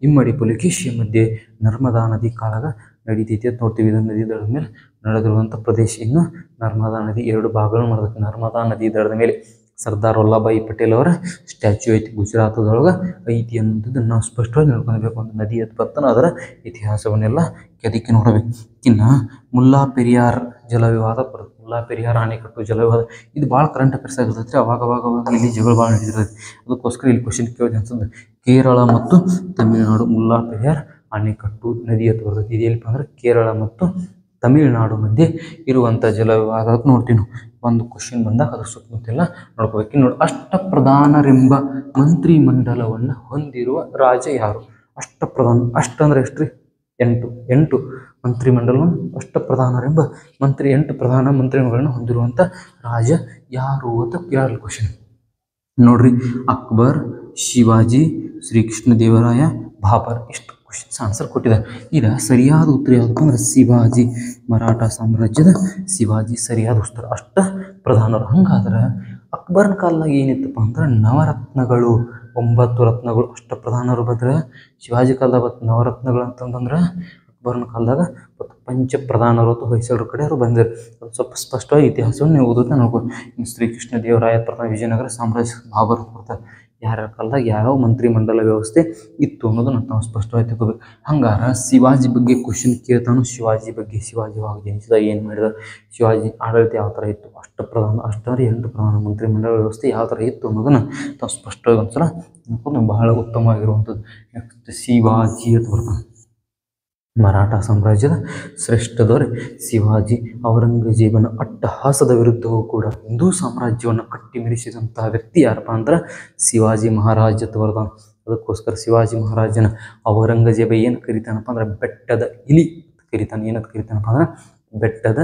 ಇಮ್ಮಡಿ ಪುಲಿಕೇಶಿಯ ಮಧ್ಯೆ ನರ್ಮದಾ ನದಿ ಕಾಳಗ ನಡೀತೈತಿ ಅಂತ ನೋಡ್ತೀವಿ. ಇದನ್ನು ನದಿ ದಡದ ಮೇಲೆ ನಡೆದಿರುವಂಥ ಪ್ರದೇಶ. ಇನ್ನು ನರ್ಮದಾ ನದಿ ಎರಡು ಭಾಗಗಳು ಮಾಡೋದಕ್ಕೆ ನರ್ಮದಾ ನದಿ ದಡದ ಮೇಲೆ ಸರ್ದಾರ್ ವಲ್ಲಭಾಯಿ ಪಟೇಲ್ ಅವರ ಸ್ಟ್ಯಾಚ್ಯೂ ಐತಿ, ಗುಜರಾತದೊಳಗೆ ಐತಿ ಅನ್ನೋದನ್ನು ನಾವು ಸ್ಪಷ್ಟವಾಗಿ ನೋಡ್ಕೊಳ್ಬೇಕು. ಒಂದು ನದಿ ಎದ್ದು ಬರ್ತಾನೆ ಅದರ ಇತಿಹಾಸವನ್ನೆಲ್ಲ ಕೆದಕಿ ನೋಡಬೇಕು. ಇನ್ನು ಮುಲ್ಲಾ ಪೆರಿಯಾರ್ ಜಲವಿವಾದ ಬರುತ್ತೆ. ಮುಲ್ಲಾ ಪೆರಿಯಾರ್ ಅಣೆಕಟ್ಟು ಜಲವಿವಾದ ಇದು ಭಾಳ ಕರೆಂಟ್ ಅಫೇರ್ಸ್ ಆಗಿರ್ತೈತೆ. ಅವಾಗ ಇಲ್ಲಿ ಜಗಳ ಭಾಳ ನಡೀತಿರ್ತೈತೆ. ಅದಕ್ಕೋಸ್ಕರ ಇಲ್ಲಿ ಕ್ವಶನ್ ಕೇಳಿದೆ ಅನ್ಸುತ್ತೆ. ಕೇರಳ ಮತ್ತು ತಮಿಳುನಾಡು ಮುಲ್ಲಾ ಪೆರಿಯಾರ್ ಅಣೆಕಟ್ಟು ನದಿ ಎದ್ದು ಬರ್ತೈತಿ. ಇದು ಎಲ್ಲಿಪ್ಪ ಅಂದ್ರೆ ಕೇರಳ ಮತ್ತು ತಮಿಳುನಾಡು ಮಧ್ಯೆ ಇರುವಂಥ ಜಲವಿವಾದ ಅಂತ ನೋಡ್ತೀವಿ ನಾವು. ಒಂದು ಕ್ವಶನ್ ಬಂದಾಗ ಅದ್ರ ಸುತ್ತಮುತ್ತೆಲ್ಲ ನೋಡ್ಕೋಬೇಕು. ಇನ್ನು ನೋಡಿ, ಅಷ್ಟಪ್ರಧಾನರೆಂಬ ಮಂತ್ರಿಮಂಡಲವನ್ನು ಹೊಂದಿರುವ ರಾಜ ಯಾರು? ಅಷ್ಟಪ್ರಧಾನ, ಅಷ್ಟಂದ್ರೆ ಎಷ್ಟು ರೀ? 8 ಮಂತ್ರಿಮಂಡಲವನ್ನು ಅಷ್ಟಪ್ರಧಾನರೆಂಬ ಎಂಟು ಪ್ರಧಾನ ಮಂತ್ರಿಗಳನ್ನು ಹೊಂದಿರುವಂಥ ರಾಜ ಯಾರು ಅಂತ ಕೇಳಲು ಕ್ವಶನ್ ನೋಡ್ರಿ. ಅಕ್ಬರ್, ಶಿವಾಜಿ, ಶ್ರೀಕೃಷ್ಣದೇವರಾಯ, ಬಾಬರ್. ಇಷ್ಟು ಕ್ವಶನ್ಸ್ ಆನ್ಸರ್ ಕೊಟ್ಟಿದ್ದಾರೆ. ಈಗ ಸರಿಯಾದ ಉತ್ತರ ಯಾವುದಪ್ಪ ಅಂದ್ರೆ ಶಿವಾಜಿ. ಮರಾಠ ಸಾಮ್ರಾಜ್ಯದ ಶಿವಾಜಿ ಸರಿಯಾದ ಉತ್ತರ. ಅಷ್ಟ ಪ್ರಧಾನರು. ಹಂಗಾದ್ರೆ ಅಕ್ಬರ್ನ ಕಾಲದಾಗ ಏನಿತ್ತಪ್ಪ ಅಂದ್ರೆ ನವರತ್ನಗಳು, 9 ರತ್ನಗಳು ಅಷ್ಟ ಪ್ರಧಾನರು ಬಂದ್ರೆ. ಶಿವಾಜಿ ಕಾಲದಾಗ ನವರತ್ನಗಳು ಅಂತಂದ್ರೆ ಅಕ್ಬರ್ನ ಕಾಲದಾಗ ಪಂಚಪ್ರಧಾನರು ಅಥವಾ ಹೊಯ್ಸಳರ ಕಡೆ ಅವರು ಬಂದಿರು. ಅದು ಸ್ವಲ್ಪ ಸ್ಪಷ್ಟವಾಗಿ ಇತಿಹಾಸವನ್ನು ನೀವು ಓದೋದನ್ನ ನೋಡ್ಬೋದು. ಇನ್ನು ಶ್ರೀಕೃಷ್ಣ ದೇವರಾಯ ಪ್ರಥಮ ವಿಜಯನಗರ ಸಾಮ್ರಾಜ್ಯ, ಬಾಬರ್ ಕೊಡ್ತಾರೆ. ಯಾರ್ಯಾರ ಕಾಲದಾಗ ಯಾವ ಮಂತ್ರಿಮಂಡಲ ವ್ಯವಸ್ಥೆ ಇತ್ತು ಅನ್ನೋದನ್ನು ನಾವು ಸ್ಪಷ್ಟವಾಗಿ ತಿಳ್ಕೊಬೇಕು. ಹಂಗಾರೆ ಶಿವಾಜಿ ಬಗ್ಗೆ ಕ್ವಶನ್ ಕೇಳ್ತಾನು. ಶಿವಾಜಿ ಬಗ್ಗೆ, ಶಿವಾಜಿ ಯಾವಾಗ ಜನಿಸಿದ, ಏನು ಮಾಡಿದ, ಶಿವಾಜಿ ಆಡಳಿತ ಯಾವ ಥರ ಇತ್ತು, ಅಷ್ಟಂದ್ರೆ 8 ಪ್ರಧಾನ ಮಂತ್ರಿಮಂಡಲ ವ್ಯವಸ್ಥೆ ಯಾವ ಥರ ಇತ್ತು ಅನ್ನೋದನ್ನು ನಾವು ಸ್ಪಷ್ಟವಾಗಿ ಒಂದ್ಸಲ ನೋಡ್ಕೊಂಡು ಬಹಳ ಉತ್ತಮವಾಗಿರುವಂಥದ್ದು. ನೆಕ್ಸ್ಟ್ ಶಿವಾಜಿ ಅಂತ ಬರ್ತಾನೆ. ಮರಾಠ ಸಾಮ್ರಾಜ್ಯದ ಶ್ರೇಷ್ಠ ದೊರೆ ಶಿವಾಜಿ. ಔರಂಗಜೇಬನ ಅಟ್ಟಹಾಸದ ವಿರುದ್ಧವೂ ಕೂಡ ಹಿಂದೂ ಸಾಮ್ರಾಜ್ಯವನ್ನು ಕಟ್ಟಿ ಮೆರೆಸಿದಂತಹ ವ್ಯಕ್ತಿ ಯಾರಪ್ಪ ಅಂದ್ರೆ ಶಿವಾಜಿ ಮಹಾರಾಜ ಅಂತ ಬರ್ತಾನೆ. ಅದಕ್ಕೋಸ್ಕರ ಶಿವಾಜಿ ಮಹಾರಾಜನ ಔರಂಗಜೇಬ ಏನು ಕರಿತಾನಪ್ಪ ಅಂದ್ರೆ ಬೆಟ್ಟದ ಇಲಿ ಕರಿತಾನೆ. ಏನಂತ ಕರಿತಾನಪ್ಪ ಅಂದ್ರೆ ಬೆಟ್ಟದ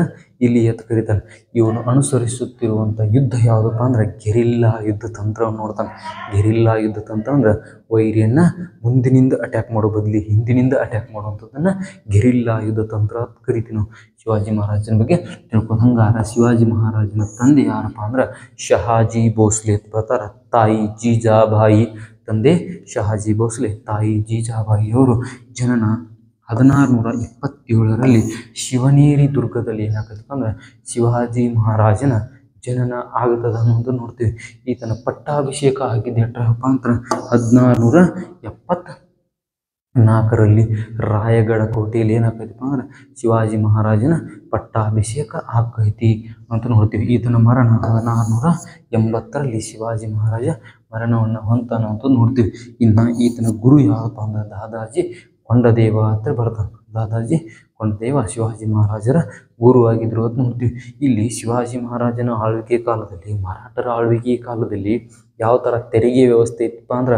ಇಲಿ ಅಂತ ಕರಿತಾನೆ. ಇವನು ಅನುಸರಿಸುತ್ತಿರುವಂಥ ಯುದ್ಧ ಯಾವುದಪ್ಪ ಅಂದ್ರೆ ಗೆರಿಲ್ಲಾ ಯುದ್ಧ ತಂತ್ರವನ್ನು ನೋಡ್ತಾನೆ. ಗೆರಿಲ್ಲಾ ಯುದ್ಧ ತಂತ್ರ ಅಂದ್ರೆ ವೈರಿಯನ್ನು ಮುಂದಿನಿಂದ ಅಟ್ಯಾಕ್ ಮಾಡೋ ಬದಲಿ ಹಿಂದಿನಿಂದ ಅಟ್ಯಾಕ್ ಮಾಡುವಂಥದ್ದನ್ನು ಗೆರಿಲ್ಲಾ ಯುದ್ಧ ತಂತ್ರ ಅಂತ ಕರಿತೀವಿ ನಾವು. ಶಿವಾಜಿ ಮಹಾರಾಜನ ಬಗ್ಗೆ ತಿಳ್ಕೊಂಡು. ಹಂಗಾರೆ ಶಿವಾಜಿ ಮಹಾರಾಜನ ತಂದೆ ಯಾರಪ್ಪ ಅಂದ್ರೆ ಶಹಾಜಿ ಭೋಸ್ಲೆ ಅಂತ ಬರ್ತಾರೆ. ತಾಯಿ ಜೀಜಾಬಾಯಿ. ತಂದೆ ಶಹಾಜಿ ಭೋಸ್ಲೆ, ತಾಯಿ ಜೀಜಾಬಾಯಿ ಅವರು ಜನನ 1627ರಲ್ಲಿ ಶಿವನೇರಿ ದುರ್ಗದಲ್ಲಿ ಏನಾಗತ್ತಪ್ಪ ಅಂದ್ರೆ ಶಿವಾಜಿ ಮಹಾರಾಜನ ಜನನ ಆಗತದ ಅನ್ನೋದು ನೋಡ್ತೀವಿ. ಈತನ ಪಟ್ಟಾಭಿಷೇಕ ಆಗಿದ್ದು ಎಷ್ಟಪ್ಪ ಅಂದ್ರೆ 1674ರಲ್ಲಿ ರಾಯಗಢ ಕೋಟೆಯಲ್ಲಿ ಏನಾಗೈತಪ್ಪ ಅಂದ್ರೆ ಶಿವಾಜಿ ಮಹಾರಾಜನ ಪಟ್ಟಾಭಿಷೇಕ ಆಗೈತಿ ಅಂತ ನೋಡ್ತೀವಿ. ಈತನ ಮರಣ 1680ರಲ್ಲಿ ಶಿವಾಜಿ ಮಹಾರಾಜ ಮರಣವನ್ನು ಹೊಂತಾನ ಅಂತ ನೋಡ್ತೀವಿ. ಇನ್ನು ಈತನ ಗುರು ಯಾವಪ್ಪ ಅಂದ್ರೆ ದಾದಾಜಿ ಕೊಂಡದೇವ ಅಂತ ಬರ್ತಾನೆ. ದಾದಾಜಿ ಕೊಂಡದೇವ ಶಿವಾಜಿ ಮಹಾರಾಜರ ಗುರುವಾಗಿದ್ದರು ಅಂತ ನೋಡ್ತೀವಿ. ಇಲ್ಲಿ ಶಿವಾಜಿ ಮಹಾರಾಜನ ಆಳ್ವಿಕೆ ಕಾಲದಲ್ಲಿ, ಮರಾಠರ ಆಳ್ವಿಕೆ ಕಾಲದಲ್ಲಿ ಯಾವ ಥರ ತೆರಿಗೆ ವ್ಯವಸ್ಥೆ ಇತ್ತಪ್ಪ ಅಂದ್ರೆ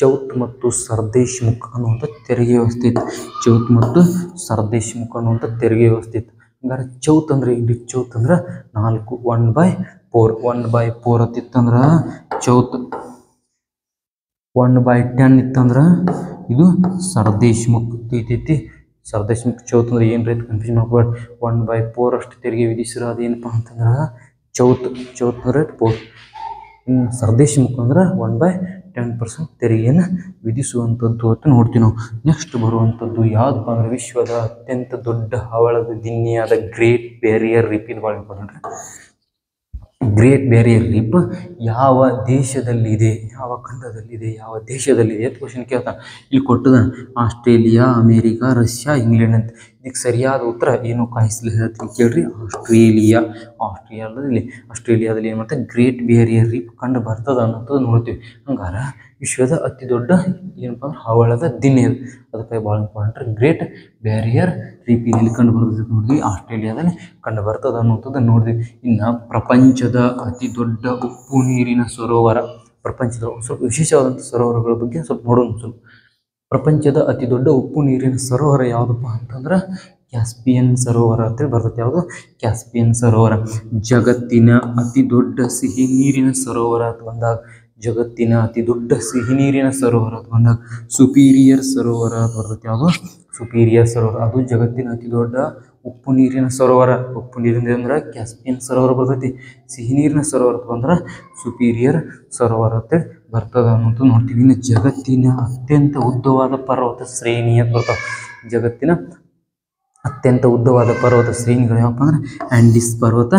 ಚೌತ್ ಮತ್ತು ಸರ್ದೇಶ್ ಮುಖ್ ಅನ್ನುವಂಥ ತೆರಿಗೆ ವ್ಯವಸ್ಥೆ ಇತ್ತು. ಚೌತ್ ಮತ್ತು ಸರ್ದೇಶ್ ಮುಖ್ ಅನ್ನುವಂಥ ತೆರಿಗೆ ವ್ಯವಸ್ಥೆ ಇತ್ತು. ಹಂಗಾರೆ ಚೌತ್ ಅಂದ್ರೆ ಇಲ್ಲಿ ಚೌತ್ ಅಂದ್ರೆ 4, 1/4 1/4 ಹತ್ತಿತ್ತಂದ್ರೆ ಚೌತ್, 1/10 ಇತ್ತಂದ್ರೆ ಇದು ಸರ್ದೇಶ್ ಮುಖ್ ಐತೈತಿ. ಸರ್ದೇಶ್ ಮುಖ್ ಚೌತ್ ಅಂದ್ರೆ ಏನು ರೈತ ಕನ್ಫ್ಯೂಸ್ ಮಾಡ್ಕೊಬೇಡಿ. 1/4 ಅಷ್ಟು ತೆರಿಗೆ ವಿಧಿಸಿರೋ ಅದೇನಪ್ಪ ಅಂತಂದ್ರೆ ಚೌತ್ ಅಂದ್ರೆ 4. ಇನ್ನು ಸರ್ದೇಶ್ ಮುಖ್ ಅಂದ್ರೆ 1/10% ತೆರಿಗೆಯನ್ನು ವಿಧಿಸುವಂಥದ್ದು ಅಂತ ನೋಡ್ತೀವಿ ನಾವು. ನೆಕ್ಸ್ಟ್ ಬರುವಂಥದ್ದು ಯಾವುದಪ್ಪ ಅಂದ್ರೆ ವಿಶ್ವದ ಅತ್ಯಂತ ದೊಡ್ಡ ಹವಳದ ದಿನ್ನೆಯಾದ ಗ್ರೇಟ್ ಬ್ಯಾರಿಯರ್ ರೀಫ್. ಇದು ಭಾಳ ಇಂಪಾರ್ಟೆಂಟ್. ಗ್ರೇಟ್ ಬ್ಯಾರಿಯರ್ ರೀಫ್ ಯಾವ ದೇಶದಲ್ಲಿದೆ, ಯಾವ ಖಂಡದಲ್ಲಿದೆ, ಯಾವ ದೇಶದಲ್ಲಿದೆ ಅಂತ ಕ್ವಶನ್ ಕೇಳ್ತಾನೆ. ಇಲ್ಲಿ ಕೊಟ್ಟದ ಆಸ್ಟ್ರೇಲಿಯಾ, ಅಮೇರಿಕಾ, ರಷ್ಯಾ, ಇಂಗ್ಲೆಂಡ್ ಅಂತ. ಇದಕ್ಕೆ ಸರಿಯಾದ ಉತ್ತರ ಏನು ಕಾಯಿಸ್ಲಿ ಹೇಳ್ತೀನಿ ಕೇಳ್ರಿ. ಆಸ್ಟ್ರೇಲಿಯಾದಲ್ಲಿ ಏನು ಮಾಡ್ತಾರೆ, ಗ್ರೇಟ್ ಬ್ಯಾರಿಯರ್ ರೀಫ್ ಕಂಡು ಬರ್ತದ ಅನ್ನೋದು ನೋಡ್ತೀವಿ. ಹಂಗಾರೆ ವಿಶ್ವದ ಅತಿ ದೊಡ್ಡ ಏನಪ್ಪ ಅಂದ್ರೆ ಹವಳದ ದಿನ್ನೆ ಅದಕ್ಕೆ ಭಾಳ ಇಂಪಾರ್ಟೆಂಟ್. ಗ್ರೇಟ್ ಬ್ಯಾರಿಯರ್ ರೀಫ್ ಇಲ್ಲಿ ಕಂಡು ಬರ್ತದೆ ನೋಡಿದ್ವಿ, ಆಸ್ಟ್ರೇಲಿಯಾದಲ್ಲಿ ಕಂಡು ಬರ್ತದ ಅನ್ನೋಂಥದ್ದನ್ನು ನೋಡಿದ್ವಿ. ಇನ್ನು ಪ್ರಪಂಚದ ಅತಿ ದೊಡ್ಡ ಉಪ್ಪು ನೀರಿನ ಸರೋವರ, ಪ್ರಪಂಚದ ಸ್ವಲ್ಪ ವಿಶೇಷವಾದಂಥ ಸರೋವರಗಳ ಬಗ್ಗೆ ಸ್ವಲ್ಪ ನೋಡೋಣ. ಸ್ವಲ್ಪ ಪ್ರಪಂಚದ ಅತಿ ದೊಡ್ಡ ಉಪ್ಪು ನೀರಿನ ಸರೋವರ ಯಾವುದಪ್ಪ ಅಂತಂದ್ರೆ ಕ್ಯಾಸ್ಪಿಯನ್ ಸರೋವರ ಅಂತೇಳಿ ಬರ್ತೈತೆ. ಯಾವುದು? ಕ್ಯಾಸ್ಪಿಯನ್ ಸರೋವರ. ಜಗತ್ತಿನ ಅತಿ ದೊಡ್ಡ ಸಿಹಿ ನೀರಿನ ಸರೋವರ ಅಂತ ಬಂದಾಗ ಜಗತ್ತಿನ ಅತಿ ದೊಡ್ಡ ಸಿಹಿ ನೀರಿನ ಸರೋವರ ಅಂತ ಬಂದಾಗ ಸುಪೀರಿಯರ್ ಸರೋವರ ಅಂತ ಬರ್ತೈತಿ. ಯಾವುದು ಸುಪೀರಿಯರ್ ಸರೋವರ. ಅದು ಜಗತ್ತಿನ ಅತಿ ದೊಡ್ಡ ಉಪ್ಪು ನೀರಿನ ಸರೋವರ. ಉಪ್ಪು ನೀರಿನ ಅಂದ್ರೆ ಕ್ಯಾಸ್ಪಿಯನ್ ಸರೋವರ ಬರ್ತೈತಿ. ಸಿಹಿ ನೀರಿನ ಸರೋವರ ಅಂದ್ರೆ ಸುಪೀರಿಯರ್ ಸರೋವರ ಅಂತೇಳಿ ಬರ್ತದ ಅನ್ನೋದು ನೋಡ್ತೀವಿ. ಇನ್ನು ಜಗತ್ತಿನ ಅತ್ಯಂತ ಉದ್ದವಾದ ಪರ್ವತ ಶ್ರೇಣಿ ಅಂತ ಬರ್ತಾವೆ. ಜಗತ್ತಿನ ಅತ್ಯಂತ ಉದ್ದವಾದ ಪರ್ವತ ಶ್ರೇಣಿಗಳು ಯಾವಪ್ಪ ಅಂದ್ರೆ ಆ್ಯಂಡೀಸ್ ಪರ್ವತ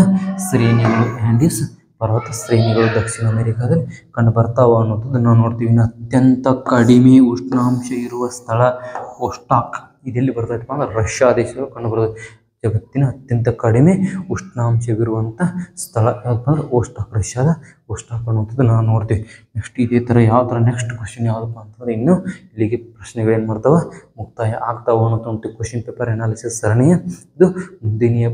ಶ್ರೇಣಿಗಳು. ಆ್ಯಂಡೀಸ್ ಪರ್ವತ ಶ್ರೇಣಿಗಳು ದಕ್ಷಿಣ ಅಮೆರಿಕಾದಲ್ಲಿ ಕಂಡು ಬರ್ತಾವ ಅನ್ನೋದನ್ನು ನಾವು ನೋಡ್ತೀವಿ. ಇನ್ನು ಅತ್ಯಂತ ಕಡಿಮೆ ಉಷ್ಣಾಂಶ ಇರುವ ಸ್ಥಳ ಓಸ್ಟಾಕ್. ಇದೆಲ್ಲಿ ಬರ್ತೈತಪ್ಪ ಅಂದ್ರೆ ರಷ್ಯಾ ದೇಶಗಳು ಕಂಡು ಬರ್ತೈತಿ. ಜಗತ್ತಿನ ಅತ್ಯಂತ ಕಡಿಮೆ ಉಷ್ಣಾಂಶವಿರುವಂಥ ಸ್ಥಳ ಯಾವಪ್ಪ ಅಂದ್ರೆ ಓಸ್ಟಾಕ್, ರಷ್ಯಾದ ಓಸ್ಟಾಕ್ ಅನ್ನುವಂಥದ್ದು ನಾವು ನೋಡ್ತೀವಿ. ನೆಕ್ಸ್ಟ್ ಇದೇ ಥರ ಯಾವ ಥರ ನೆಕ್ಸ್ಟ್ ಕ್ವಶನ್ ಯಾವುದಪ್ಪ ಅಂತಂದ್ರೆ ಇನ್ನೂ ಇಲ್ಲಿಗೆ ಪ್ರಶ್ನೆಗಳೇನು ಮಾಡ್ತಾವೆ ಮುಕ್ತಾಯ ಆಗ್ತಾವೆ ಅನ್ನೋದು ಕ್ವಶನ್ ಪೇಪರ್ ಅನಾಲಿಸಿಸ್ ಸರಣಿಯ ಇದು ಮುಂದಿನ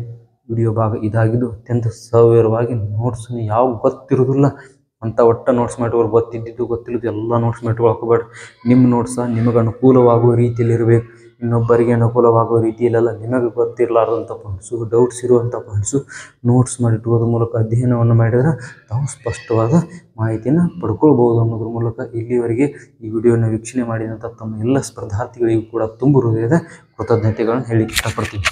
ವಿಡಿಯೋ ಭಾಗ ಇದಾಗಿದ್ದು ಅತ್ಯಂತ ಸವಿವರವಾಗಿ ನೋಟ್ಸನ್ನು ಯಾವ ಗೊತ್ತಿರೋದಿಲ್ಲ ಅಂತ ಒಟ್ಟು ನೋಟ್ಸ್ ಮಾಡಿಟ್ಕೊಳ್ಳಿ. ಗೊತ್ತಿದ್ದು ಗೊತ್ತಿಲ್ಲದು ಎಲ್ಲ ನೋಟ್ಸ್ ಮಾಡಿಟ್ಕೊಳ್ಕೋಬೇಡ್ರಿ. ನಿಮ್ಮ ನೋಟ್ಸ ನಿಮಗೆ ಅನುಕೂಲವಾಗುವ ರೀತಿಯಲ್ಲಿ ಇರಬೇಕು. ಇನ್ನೊಬ್ಬರಿಗೆ ಅನುಕೂಲವಾಗುವ ರೀತಿಯಲ್ಲೆಲ್ಲ ನಿಮಗೆ ಗೊತ್ತಿರಲಾರ್ದಂಥ ಪಾಯಿಂಟ್ಸು, ಡೌಟ್ಸ್ ಇರುವಂಥ ಪಾಯಿಂಟ್ಸು ನೋಟ್ಸ್ ಮಾಡಿಟ್ಕೊಳ್ಳೋದ್ರ ಮೂಲಕ ಅಧ್ಯಯನವನ್ನು ಮಾಡಿದರೆ ತಾವು ಸ್ಪಷ್ಟವಾದ ಮಾಹಿತಿಯನ್ನು ಪಡ್ಕೊಳ್ಬೋದು ಅನ್ನೋದ್ರ ಮೂಲಕ ಇಲ್ಲಿವರೆಗೆ ಈ ವಿಡಿಯೋನ ವೀಕ್ಷಣೆ ಮಾಡಿದಂಥ ತಮ್ಮ ಎಲ್ಲ ಸ್ಪರ್ಧಾರ್ಥಿಗಳಿಗೂ ಕೂಡ ತುಂಬ ಹೃದಯದ ಕೃತಜ್ಞತೆಗಳನ್ನು ಹೇಳಲಿಕ್ಕೆ ಇಷ್ಟಪಡ್ತೀನಿ.